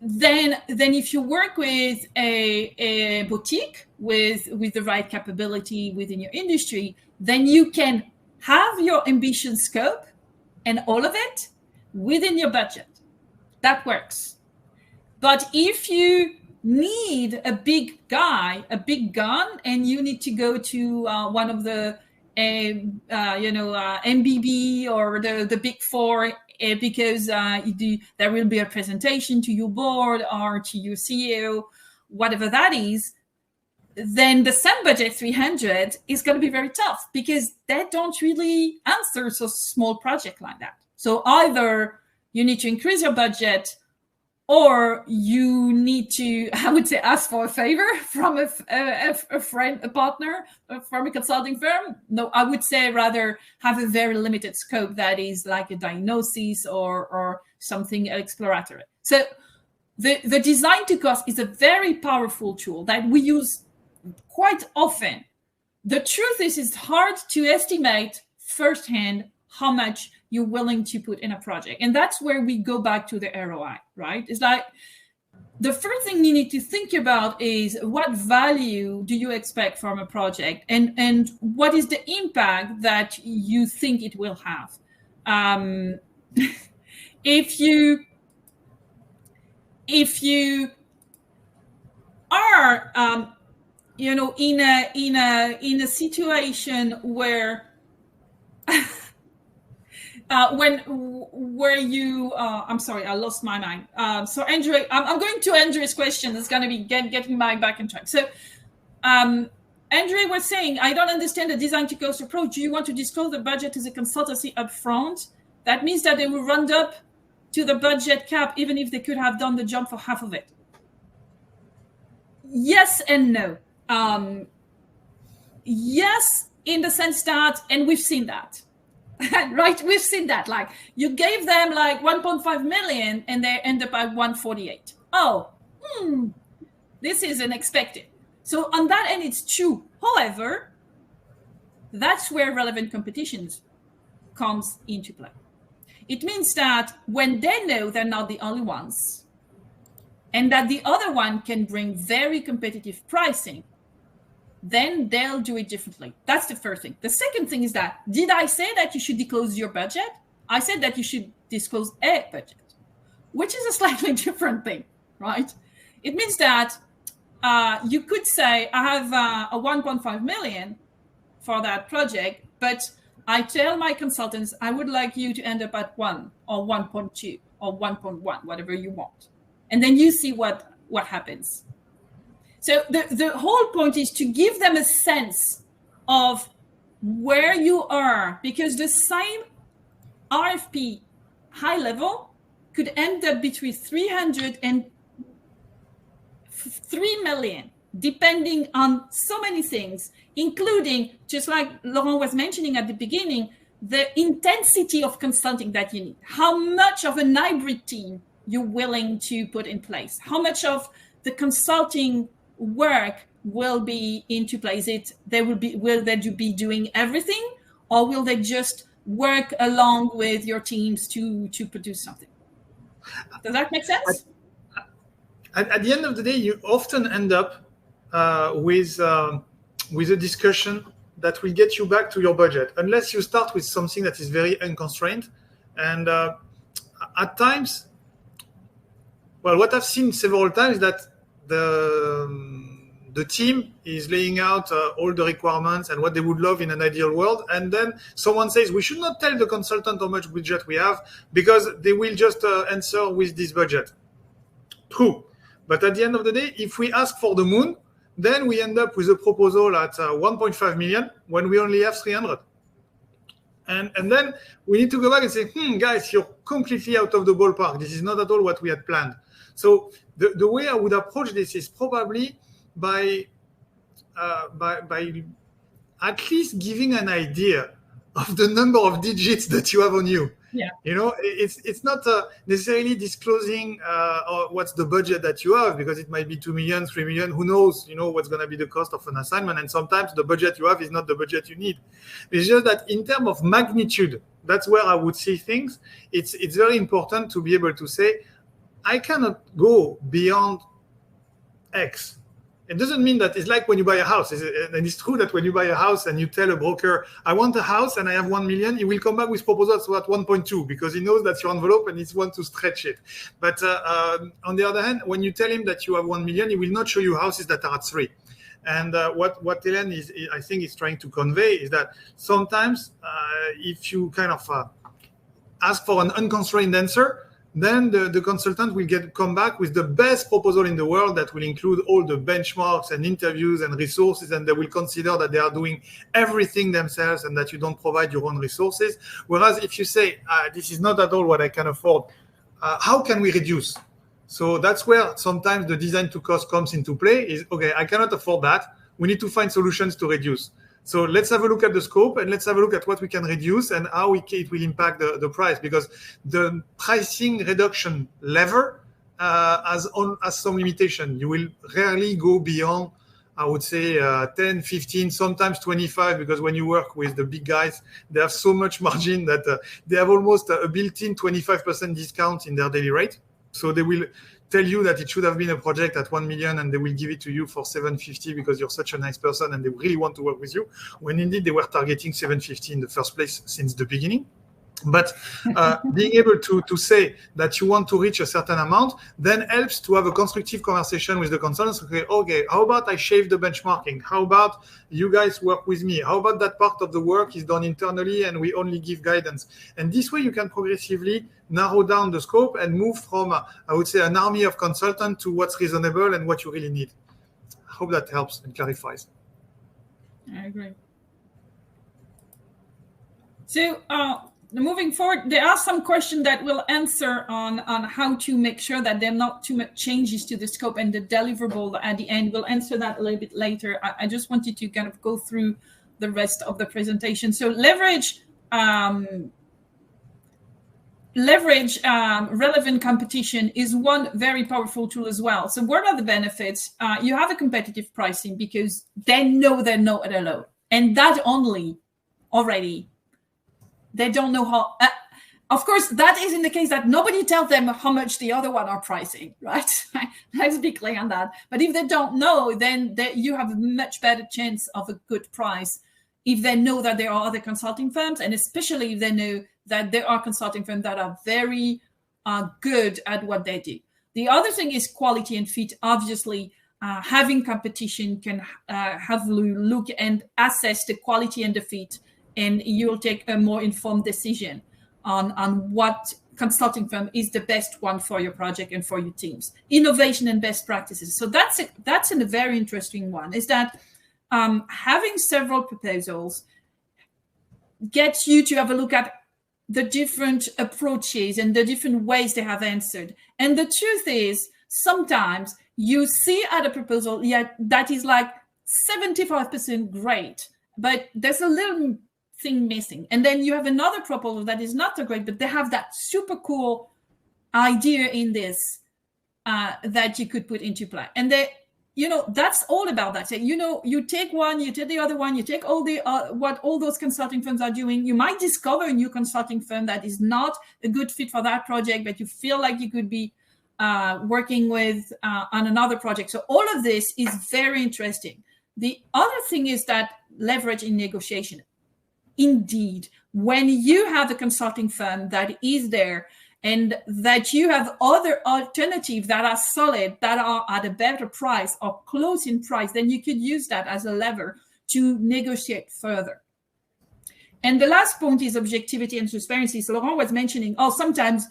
Speaker 1: then if you work with a boutique with the right capability within your industry, then you can have your ambition scope and all of it within your budget. That works. But if you need a big gun, and you need to go to one of the MBB or the Big Four, because there will be a presentation to your board or to your CEO, whatever that is, then the same budget 300 is going to be very tough, because they don't really answer so small project like that. So either you need to increase your budget, or you need to, I would say, ask for a favor from a friend, a partner, from a consulting firm. No, I would say rather have a very limited scope that is like a diagnosis or something exploratory. So the design to cost is a very powerful tool that we use quite often. The truth is, it's hard to estimate firsthand how much you're willing to put in a project. And that's where we go back to the ROI, right? It's like the first thing you need to think about is what value do you expect from a project, and what is the impact that you think it will have. If you are in a situation where where you I'm sorry, I lost my mind. So Andre, I'm going to Andre's question. It's going to be getting my back in track. So Andre was saying, I don't understand the design to cost approach. Do you want to disclose the budget to the consultancy upfront? That means that they will round up to the budget cap, even if they could have done the job for half of it. Yes and no. Yes, in the sense that, and we've seen that, right? We've seen that. Like, you gave them like 1.5 million and they end up at 148. Oh, this is unexpected. So on that end, it's true. However, that's where relevant competitions comes into play. It means that when they know they're not the only ones, and that the other one can bring very competitive pricing, then they'll do it differently. That's the first thing. The second thing is that, did I say that you should disclose your budget? I said that you should disclose a budget, which is a slightly different thing, right? It means that you could say, I have a 1.5 million for that project, but I tell my consultants, I would like you to end up at 1 or 1.2 or 1.1, whatever you want. And then you see what happens. So the whole point is to give them a sense of where you are, because the same RFP high level could end up between 300 and 3 million, depending on so many things, including, just like Laurent was mentioning at the beginning, the intensity of consulting that you need. How much of an hybrid team you're willing to put in place? How much of the consulting work will be into place? Will they be doing everything, or will they just work along with your teams to produce something? Does that make sense?
Speaker 2: At the end of the day, you often end up with a discussion that will get you back to your budget, unless you start with something that is very unconstrained. And at times, well, what I've seen several times is that the team is laying out all the requirements and what they would love in an ideal world, and then someone says we should not tell the consultant how much budget we have because they will just answer with this budget. True, but at the end of the day, if we ask for the moon, then we end up with a proposal at 1.5 million when we only have 300. And then we need to go back and say, guys, you're completely out of the ballpark. This is not at all what we had planned. So the way I would approach this is probably by at least giving an idea of the number of digits that you have on you.
Speaker 1: Yeah.
Speaker 2: It's not necessarily disclosing what's the budget that you have, because it might be 2 million, 3 million, who knows, what's going to be the cost of an assignment. And sometimes the budget you have is not the budget you need. It's just that in terms of magnitude, that's where I would see things. It's very important to be able to say, I cannot go beyond X. It doesn't mean that it's like when you buy a house. And it's true that when you buy a house and you tell a broker, I want a house and I have 1 million, he will come back with proposals at 1.2 because he knows that's your envelope and he wants to stretch it. But on the other hand, when you tell him that you have 1 million, he will not show you houses that are at 3. And what Helene I think is trying to convey is that sometimes if you kind of ask for an unconstrained answer, then the consultant will come back with the best proposal in the world that will include all the benchmarks and interviews and resources, and they will consider that they are doing everything themselves and that you don't provide your own resources. Whereas if you say, this is not at all what I can afford, how can we reduce? So that's where sometimes the design to cost comes into play is, okay, I cannot afford that. We need to find solutions to reduce. So let's have a look at the scope and let's have a look at what we can reduce and how it will impact the price, because the pricing reduction lever has some limitation. You will rarely go beyond I would say 10, 15, sometimes 25, because when you work with the big guys, they have so much margin that they have almost a built-in 25% discount in their daily rate. So they will tell you that it should have been a project at 1 million and they will give it to you for 750 because you're such a nice person and they really want to work with you, when indeed they were targeting 750 in the first place since the beginning. But being able to say that you want to reach a certain amount then helps to have a constructive conversation with the consultants. Okay, how about I shave the benchmarking? How about you guys work with me? How about that part of the work is done internally and we only give guidance? And this way you can progressively narrow down the scope and move from, I would say, an army of consultants to what's reasonable and what you really need. I hope that helps and clarifies.
Speaker 1: I agree. So, moving forward, there are some questions that we'll answer on how to make sure that there are not too much changes to the scope and the deliverable at the end. We'll answer that a little bit later. I just wanted to kind of go through the rest of the presentation. So leverage relevant competition is one very powerful tool as well. So what are the benefits? You have a competitive pricing because they know they're not at a low. And that already, they don't know how, of course, that is in the case that nobody tells them how much the other one are pricing, right? Let's be clear on that. But if they don't know, then you have a much better chance of a good price if they know that there are other consulting firms, and especially if they know that there are consulting firms that are very good at what they do. The other thing is quality and fit. Obviously, having competition can have you look and assess the quality and the fit, and you'll take a more informed decision on what consulting firm is the best one for your project and for your teams. Innovation and best practices. So that's a very interesting one, is that having several proposals gets you to have a look at the different approaches and the different ways they have answered. And the truth is, sometimes you see at a proposal, that is like 75% great, but there's a little thing missing. And then you have another proposal that is not so great, but they have that super cool idea in this that you could put into play. And that's all about that. So, you take one, you take the other one, you take all the what all those consulting firms are doing. You might discover a new consulting firm that is not a good fit for that project, but you feel like you could be working with on another project. So all of this is very interesting. The other thing is that leverage in negotiation. Indeed, when you have a consulting firm that is there and that you have other alternatives that are solid, that are at a better price or close in price, then you could use that as a lever to negotiate further. And the last point is objectivity and transparency. So Laurent was mentioning, sometimes,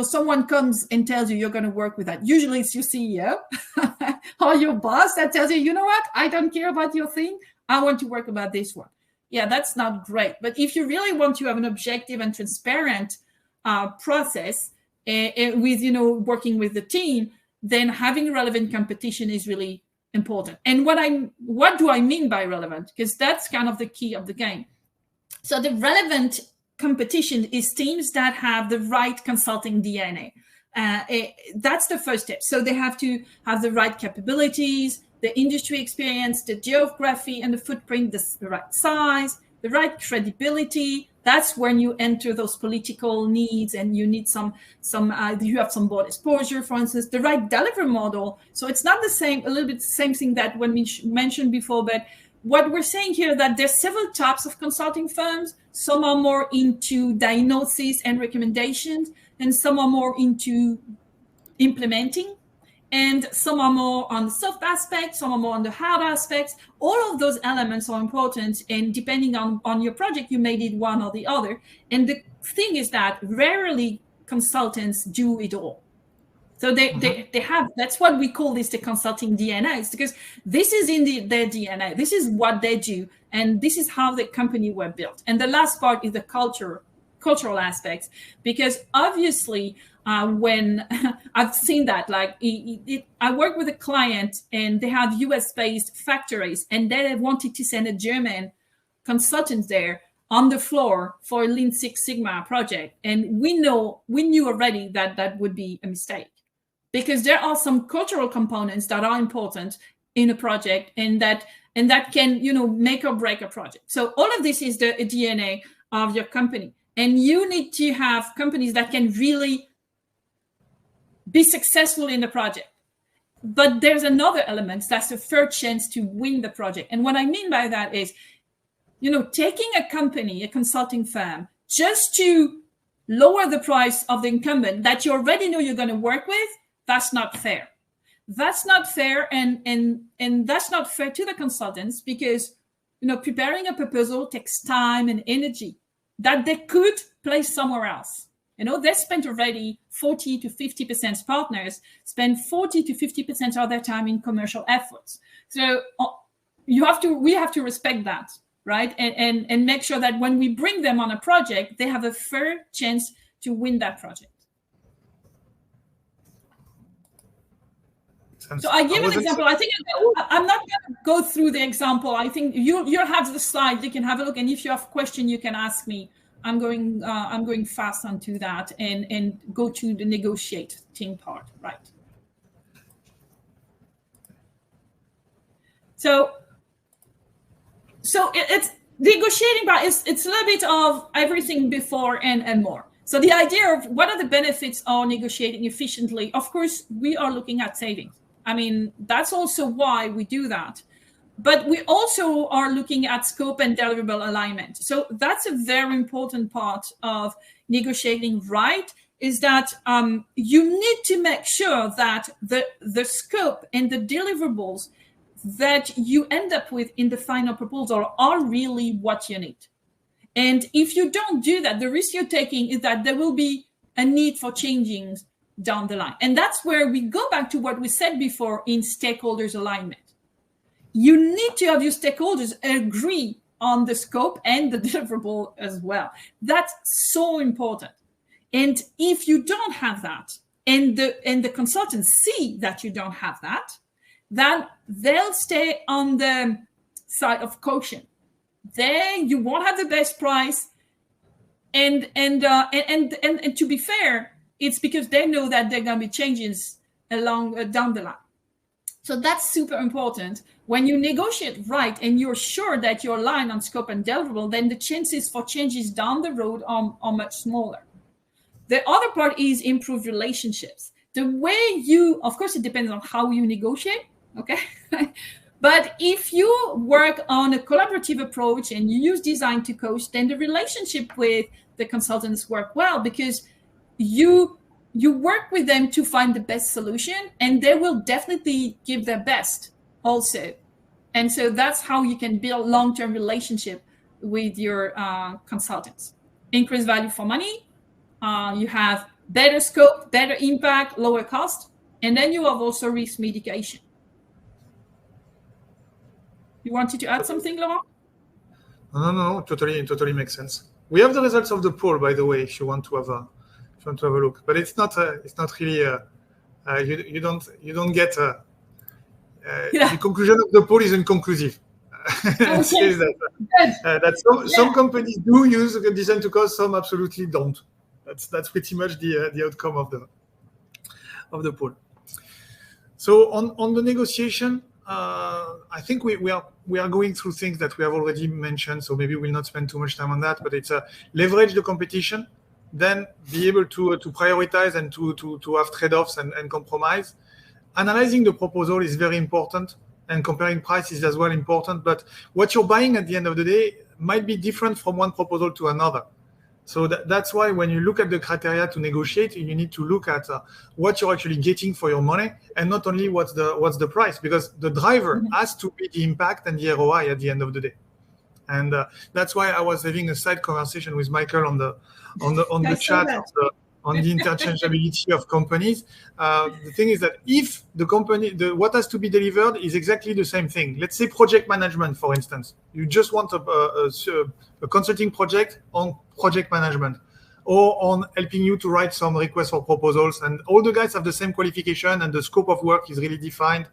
Speaker 1: someone comes and tells you you're going to work with that. Usually it's your CEO or your boss that tells you, you know what, I don't care about your thing. I want to work about this one. Yeah, that's not great. But if you really want to have an objective and transparent process with, working with the team, then having relevant competition is really important. And what do I mean by relevant? Because that's kind of the key of the game. So the relevant competition is teams that have the right consulting DNA. That's the first step. So they have to have the right capabilities, the industry experience, the geography and the footprint, the right size, the right credibility. That's when you enter those political needs and you need you have some board exposure, for instance, the right delivery model. So it's not a little bit the same thing that when we mentioned before, but what we're saying here that there's several types of consulting firms. Some are more into diagnosis and recommendations, and some are more into implementing. And some are more on the soft aspects, some are more on the hard aspects. All of those elements are important. And depending on your project, you may need one or the other. And the thing is that rarely consultants do it all. So they have, that's what we call this the consulting DNA. It's because this is in their DNA. This is what they do. And this is how the company were built. And the last part is the cultural aspects, because obviously when I've seen that, like I work with a client and they have US-based factories and they wanted to send a German consultant there on the floor for a Lean Six Sigma project. And we knew already that would be a mistake, because there are some cultural components that are important in a project, and that can, make or break a project. So all of this is the DNA of your company, and you need to have companies that can really be successful in the project. But there's another element, that's the third chance to win the project. And what I mean by that is, taking a company, a consulting firm, just to lower the price of the incumbent that you already know you're going to work with, that's not fair. That's not fair, and that's not fair to the consultants, because preparing a proposal takes time and energy that they could place somewhere else. They spent already 40 to 50%, partners spend 40 to 50% of their time in commercial efforts. So we have to respect that, right? And make sure that when we bring them on a project, they have a fair chance to win that project. So I give an example. I think I'm not going to go through the example. I think you'll have the slide. You can have a look, and if you have a question, you can ask me. I'm going fast onto that and go to the negotiating part, right? So it's negotiating part. It's a little bit of everything before and more. So the idea of what are the benefits of negotiating efficiently? Of course, we are looking at savings. I mean, that's also why we do that. But we also are looking at scope and deliverable alignment. So that's a very important part of negotiating, right? Is that you need to make sure that the scope and the deliverables that you end up with in the final proposal are really what you need. And if you don't do that, the risk you're taking is that there will be a need for changing down the line. And that's where we go back to what we said before in stakeholders alignment. You need to have your stakeholders agree on the scope and the deliverable as well. That's so important. And if you don't have that, and the consultants see that you don't have that, then they'll stay on the side of caution. Then you won't have the best price. And to be fair, it's because they know that there are going to be changes along down the line. So that's super important. When you negotiate right and you're sure that you're aligned on scope and deliverable, then the chances for changes down the road are much smaller. The other part is improved relationships. The way of course, it depends on how you negotiate, okay? But if you work on a collaborative approach and you use design to coach, then the relationship with the consultants work well, because you work with them to find the best solution, and they will definitely give their best also. And so that's how you can build long-term relationship with your consultants. Increase value for money. You have better scope, better impact, lower cost, and then you have also risk mitigation. You wanted to add something, Laurent?
Speaker 2: No, totally makes sense. We have the results of the poll, by the way, if you want to have a look. But it's not really. You don't get. The conclusion of the poll is inconclusive. It says that some companies do use design to cost, some absolutely don't. That's pretty much the outcome of the poll. So on the negotiation, I think we are going through things that we have already mentioned. So maybe we'll not spend too much time on that. But it's leverage the competition, then be able to prioritize and to have trade-offs and compromise. Analyzing the proposal is very important, and comparing prices is as well important. But what you're buying at the end of the day might be different from one proposal to another. So that's why when you look at the criteria to negotiate, you need to look at what you're actually getting for your money, and not only what's the price, because the driver has to be the impact and the ROI at the end of the day. And that's why I was having a side conversation with Michael on the chat on the interchangeability of companies. The thing is that if the company, what has to be delivered is exactly the same thing. Let's say project management, for instance. You just want a consulting project on project management, or on helping you to write some requests for proposals, and all the guys have the same qualification and the scope of work is really defined,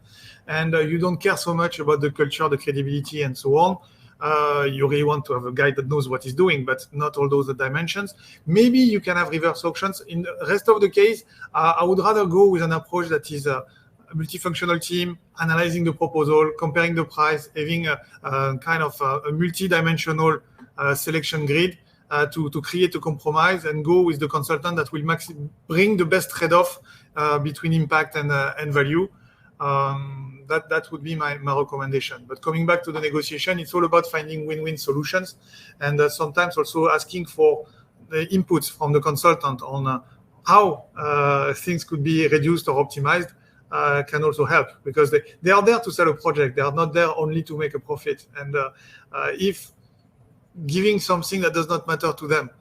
Speaker 2: and you don't care so much about the culture, the credibility, and so on. You really want to have a guy that knows what he's doing, but not all those dimensions. Maybe you can have reverse auctions. In the rest of the case, I would rather go with an approach that is multifunctional team, analyzing the proposal, comparing the price, having a kind of a multi-dimensional selection grid to create a compromise and go with the consultant that will bring the best trade-off between impact and value. That would be my recommendation. But coming back to the negotiation, it's all about finding win-win solutions, and sometimes also asking for the inputs from the consultant on how things could be reduced or optimized can also help, because they are there to sell a project. They are not there only to make a profit. And if giving something that does not matter to them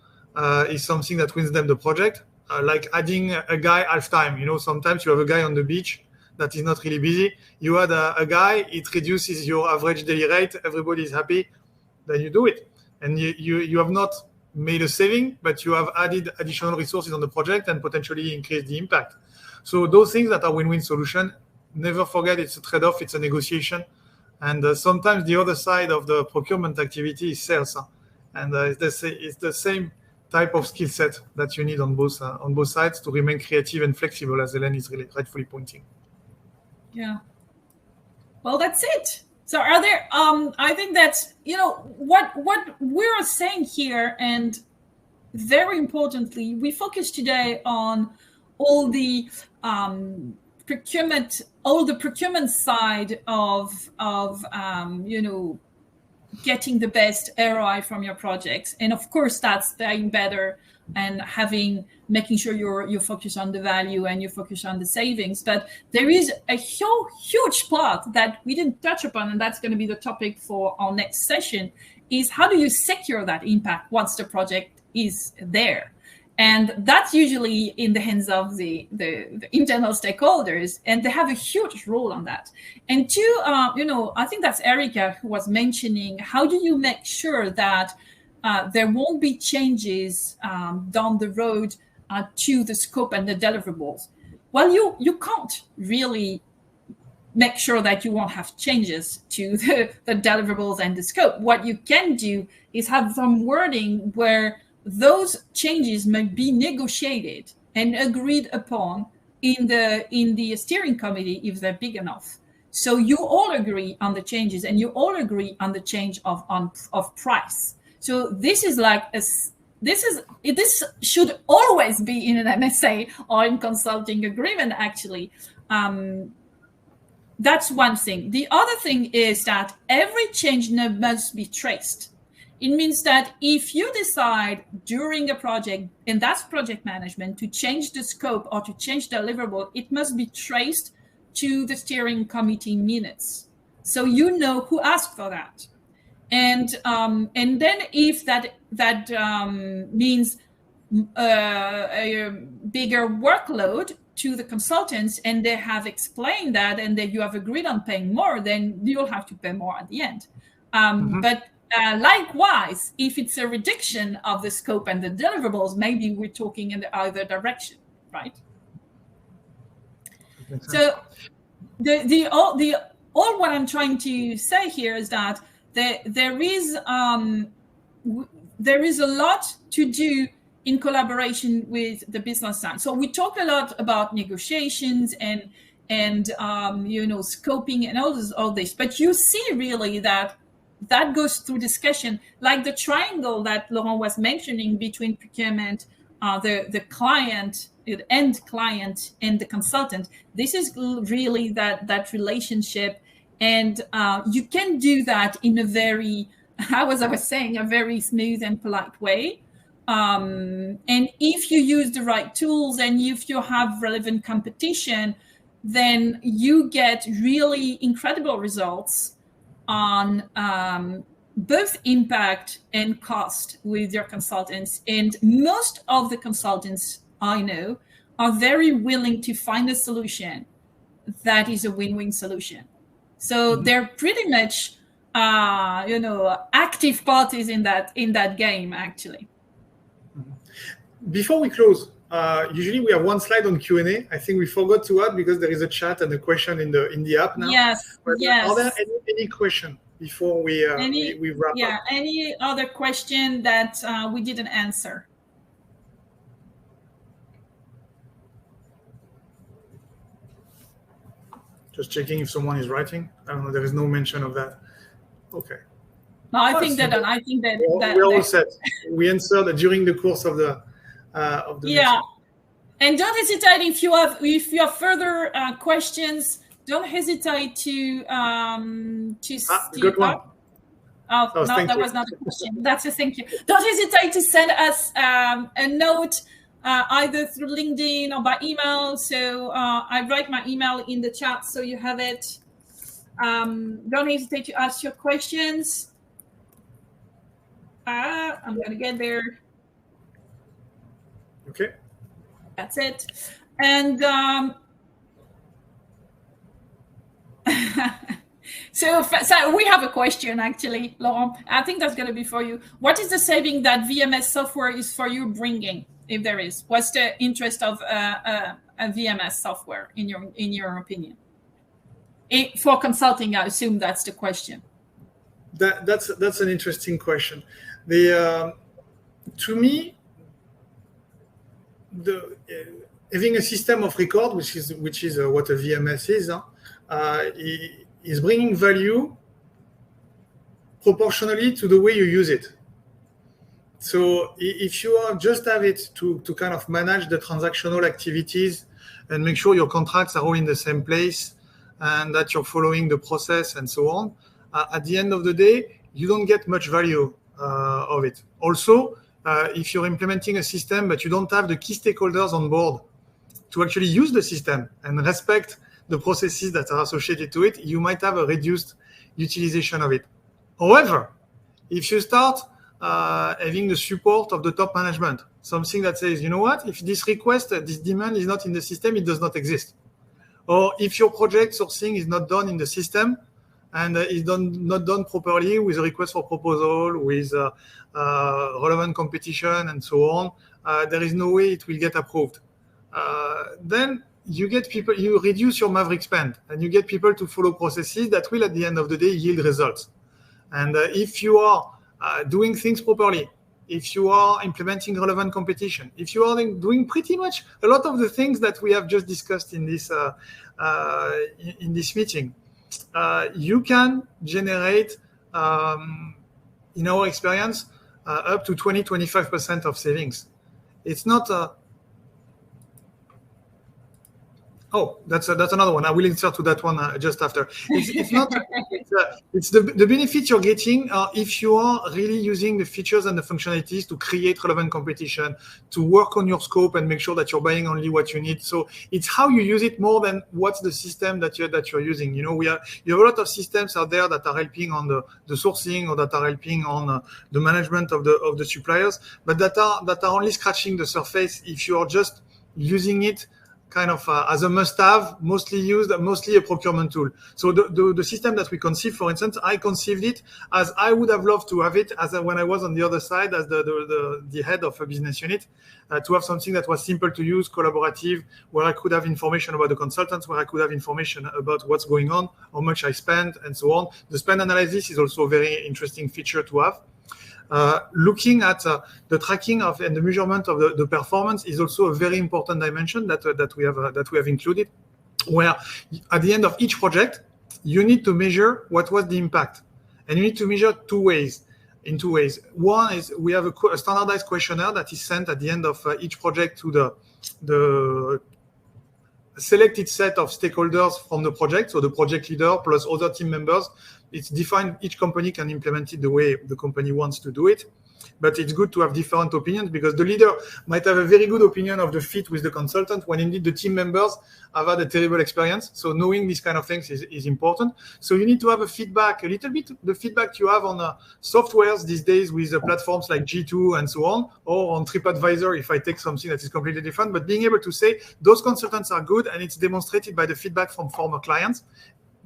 Speaker 2: is something that wins them the project, like adding a guy half time. Sometimes you have a guy on the beach that is not really busy. You add a guy, it reduces your average daily rate, everybody is happy, then you do it. And you have not made a saving, but you have added additional resources on the project and potentially increased the impact. So those things that are win-win solution, never forget it's a trade-off, it's a negotiation. And sometimes the other side of the procurement activity is sales. And it's the same type of skill set that you need on both sides to remain creative and flexible, as Helene is really rightfully pointing.
Speaker 1: Yeah. Well, that's it. So are there, I think that's, what we're saying here, and very importantly, we focus today on all the procurement side of getting the best ROI from your projects. And of course, that's staying better and making sure you focus on the value and you focus on the savings. But there is a huge part that we didn't touch upon, and that's going to be the topic for our next session, is how do you secure that impact once the project is there? And that's usually in the hands of the internal stakeholders, and they have a huge role on that. And two, I think that's Erica who was mentioning, how do you make sure that there won't be changes down the road to the scope and the deliverables? Well, you can't really make sure that you won't have changes to the deliverables and the scope. What you can do is have some wording where those changes may be negotiated and agreed upon in the steering committee if they're big enough. So you all agree on the changes, and you all agree on the change of price. So this is this should always be in an MSA or in consulting agreement, actually. That's one thing. The other thing is that every change must be traced. It means that if you decide during a project, and that's project management, to change the scope or to change the deliverable, it must be traced to the steering committee minutes. So you know who asked for that. And then if that means a bigger workload to the consultants, and they have explained that, and that you have agreed on paying more, then you'll have to pay more at the end. But likewise, if it's a reduction of the scope and the deliverables, maybe we're talking in the other direction, right? So all what I'm trying to say here is that there is a lot to do in collaboration with the business side. So we talked a lot about negotiations and scoping and all this, but you see really that goes through discussion, like the triangle that Laurent was mentioning between procurement, the client, the end client, and the consultant. This is really that relationship, and you can do that in a very, I was saying, a very smooth and polite way. And if you use the right tools and if you have relevant competition, then you get really incredible results on both impact and cost with your consultants. And most of the consultants I know are very willing to find a solution that is a win-win solution. So they're pretty much, active parties in that game, actually.
Speaker 2: Before we close, usually we have one slide on Q&A. I think we forgot to add, because there is a chat and a question in the app now.
Speaker 1: Yes. Yes.
Speaker 2: Are there any question before we wrap up?
Speaker 1: Yeah. Any other question that we didn't answer?
Speaker 2: Just checking if someone is writing. I don't know. There is no mention of that. Okay.
Speaker 1: No, I think that
Speaker 2: we're all set. We answered during the course of the
Speaker 1: yeah.
Speaker 2: meeting.
Speaker 1: And don't hesitate if you have further questions. Don't hesitate to
Speaker 2: Good one.
Speaker 1: Oh, no, that was not a question. That's a thank you. Don't hesitate to send us a note either through LinkedIn or by email. So I write my email in the chat so you have it. Don't hesitate to ask your questions. I'm going to get there.
Speaker 2: Okay.
Speaker 1: That's it. And so we have a question, actually, Laurent. I think that's going to be for you. What is the saving that VMS software is for you bringing, if there is? What's the interest of a VMS software, in your opinion? For consulting, I assume that's the question.
Speaker 2: That's an interesting question. To me, having a system of record, which is what a VMS is bringing value proportionally to the way you use it. So if you just have it to kind of manage the transactional activities and make sure your contracts are all in the same place and that you're following the process and so on, at the end of the day, you don't get much value of it. Also, if you're implementing a system but you don't have the key stakeholders on board to actually use the system and respect the processes that are associated to it, you might have a reduced utilization of it. However, if you start having the support of the top management, something that says, you know what, if this request, this demand is not in the system, it does not exist. Or if your project sourcing is not done in the system and is not done properly with a request for proposal, with relevant competition and so on, there is no way it will get approved. Then you reduce your maverick spend and you get people to follow processes that will at the end of the day yield results. And if you are doing things properly, if you are implementing relevant competition, if you are doing pretty much a lot of the things that we have just discussed in this meeting, you can generate, in our experience, up to 20-25% of savings. It's not oh, that's another one. I will insert to that one just after. It's not. It's the benefit you're getting if you are really using the features and the functionalities to create relevant competition, to work on your scope and make sure that you're buying only what you need. So it's how you use it more than what's the system that you're using. You know, you have a lot of systems out there that are helping on the sourcing or that are helping on the management of the suppliers, but that are only scratching the surface if you are just using it kind of as a must-have, mostly a procurement tool. So the system that we conceived, for instance, I conceived it as I would have loved to have it as when I was on the other side as the head of a business unit, to have something that was simple to use, collaborative, where I could have information about the consultants, where I could have information about what's going on, how much I spend, and so on. The spend analysis is also a very interesting feature to have. Looking at the tracking of and the measurement of the performance is also a very important dimension that we have included, where at the end of each project you need to measure what was the impact, and you need to measure in two ways. One is we have a standardized questionnaire that is sent at the end of each project to the selected set of stakeholders from the project, so the project leader plus other team members. It's defined, each company can implement it the way the company wants to do it, but it's good to have different opinions because the leader might have a very good opinion of the fit with the consultant when indeed the team members have had a terrible experience. So knowing these kind of things is important. So you need to have a little bit the feedback you have on softwares these days with platforms like G2 and so on, or on TripAdvisor if I take something that is completely different, but being able to say those consultants are good and it's demonstrated by the feedback from former clients,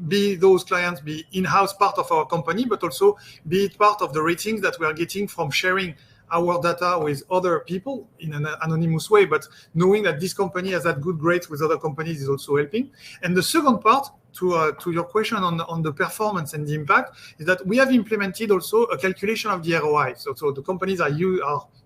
Speaker 2: be those clients be in-house part of our company, but also be it part of the ratings that we are getting from sharing our data with other people in an anonymous way, but knowing that this company has had good grades with other companies is also helping. And the second part to your question on the performance and the impact is that we have implemented also a calculation of the ROI. So the companies are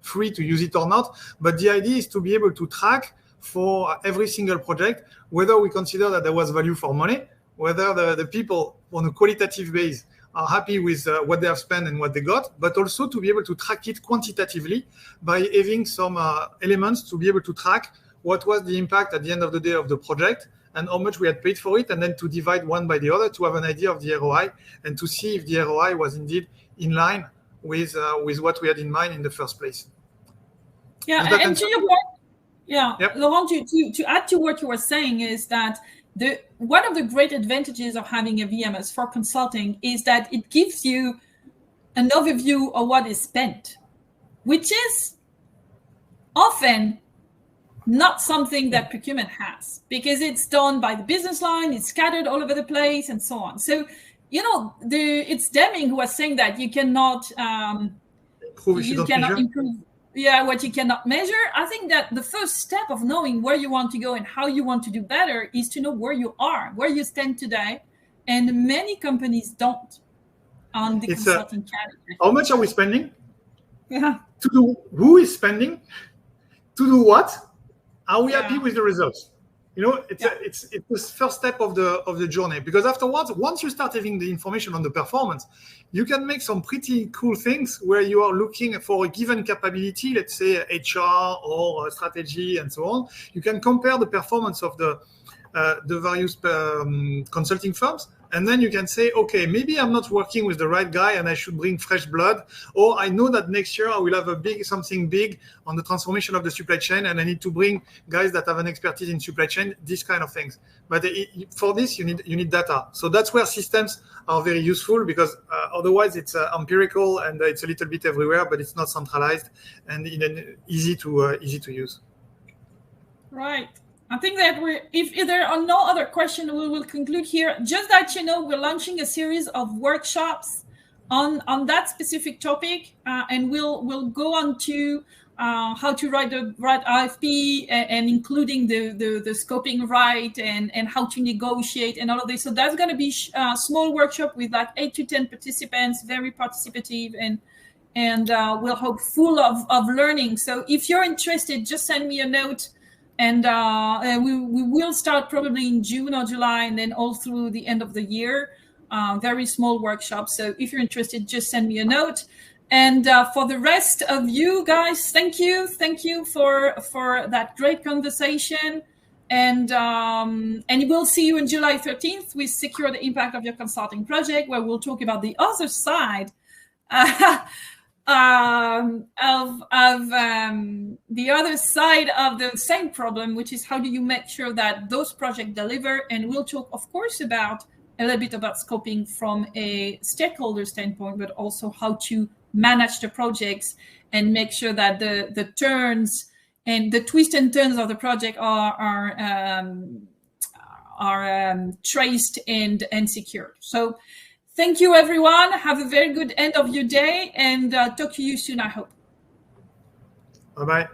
Speaker 2: free to use it or not, but the idea is to be able to track for every single project whether we consider that there was value for money, whether the people on a qualitative base are happy with what they have spent and what they got, but also to be able to track it quantitatively by having some elements to be able to track what was the impact at the end of the day of the project and how much we had paid for it, and then to divide one by the other to have an idea of the ROI and to see if the ROI was indeed in line with what we had in mind in the first place.
Speaker 1: Yeah, and to your point, yeah, yep. Laurent, to add to what you were saying is that one of the great advantages of having a VMS for consulting is that it gives you an overview of what is spent, which is often not something that procurement has, because it's done by the business line, it's scattered all over the place, and so on. So, you know, it's Deming who was saying that you cannot improve what you cannot measure. I think that the first step of knowing where you want to go and how you want to do better is to know where you are, where you stand today. And many companies don't on the consulting category.
Speaker 2: How much are we spending?
Speaker 1: Yeah.
Speaker 2: To do, who is spending? To do what? Are we happy with the results? You know, it's the first step of the journey, because afterwards, once you start having the information on the performance, you can make some pretty cool things where you are looking for a given capability, let's say HR or strategy and so on. You can compare the performance of the various consulting firms, and then you can say, okay, maybe I'm not working with the right guy and I should bring fresh blood, or I know that next year I will have something big on the transformation of the supply chain and I need to bring guys that have an expertise in supply chain, these kind of things. But for this, you need data. So that's where systems are very useful, because otherwise it's empirical and it's a little bit everywhere, but it's not centralized and easy to use.
Speaker 1: Right. I think that if there are no other questions, we will conclude here. Just that you know, we're launching a series of workshops on that specific topic, and we'll go on to how to write the right RFP and including the scoping right and how to negotiate and all of this. So that's going to be a small workshop with like 8 to 10 participants, very participative and we'll hope full of learning. So if you're interested, just send me a note. And we will start probably in June or July, and then all through the end of the year. Very small workshops. So if you're interested, just send me a note. And for the rest of you guys, thank you for that great conversation. And we'll see you on July 13th with Secure the Impact of Your Consulting Project, where we'll talk about the other side the other side of the same problem, which is how do you make sure that those projects deliver. And we'll talk, of course, a little bit about scoping from a stakeholder standpoint, but also how to manage the projects and make sure that the turns and the twists and turns of the project are traced and secured. So thank you, everyone. Have a very good end of your day, and talk to you soon, I hope.
Speaker 2: Bye-bye.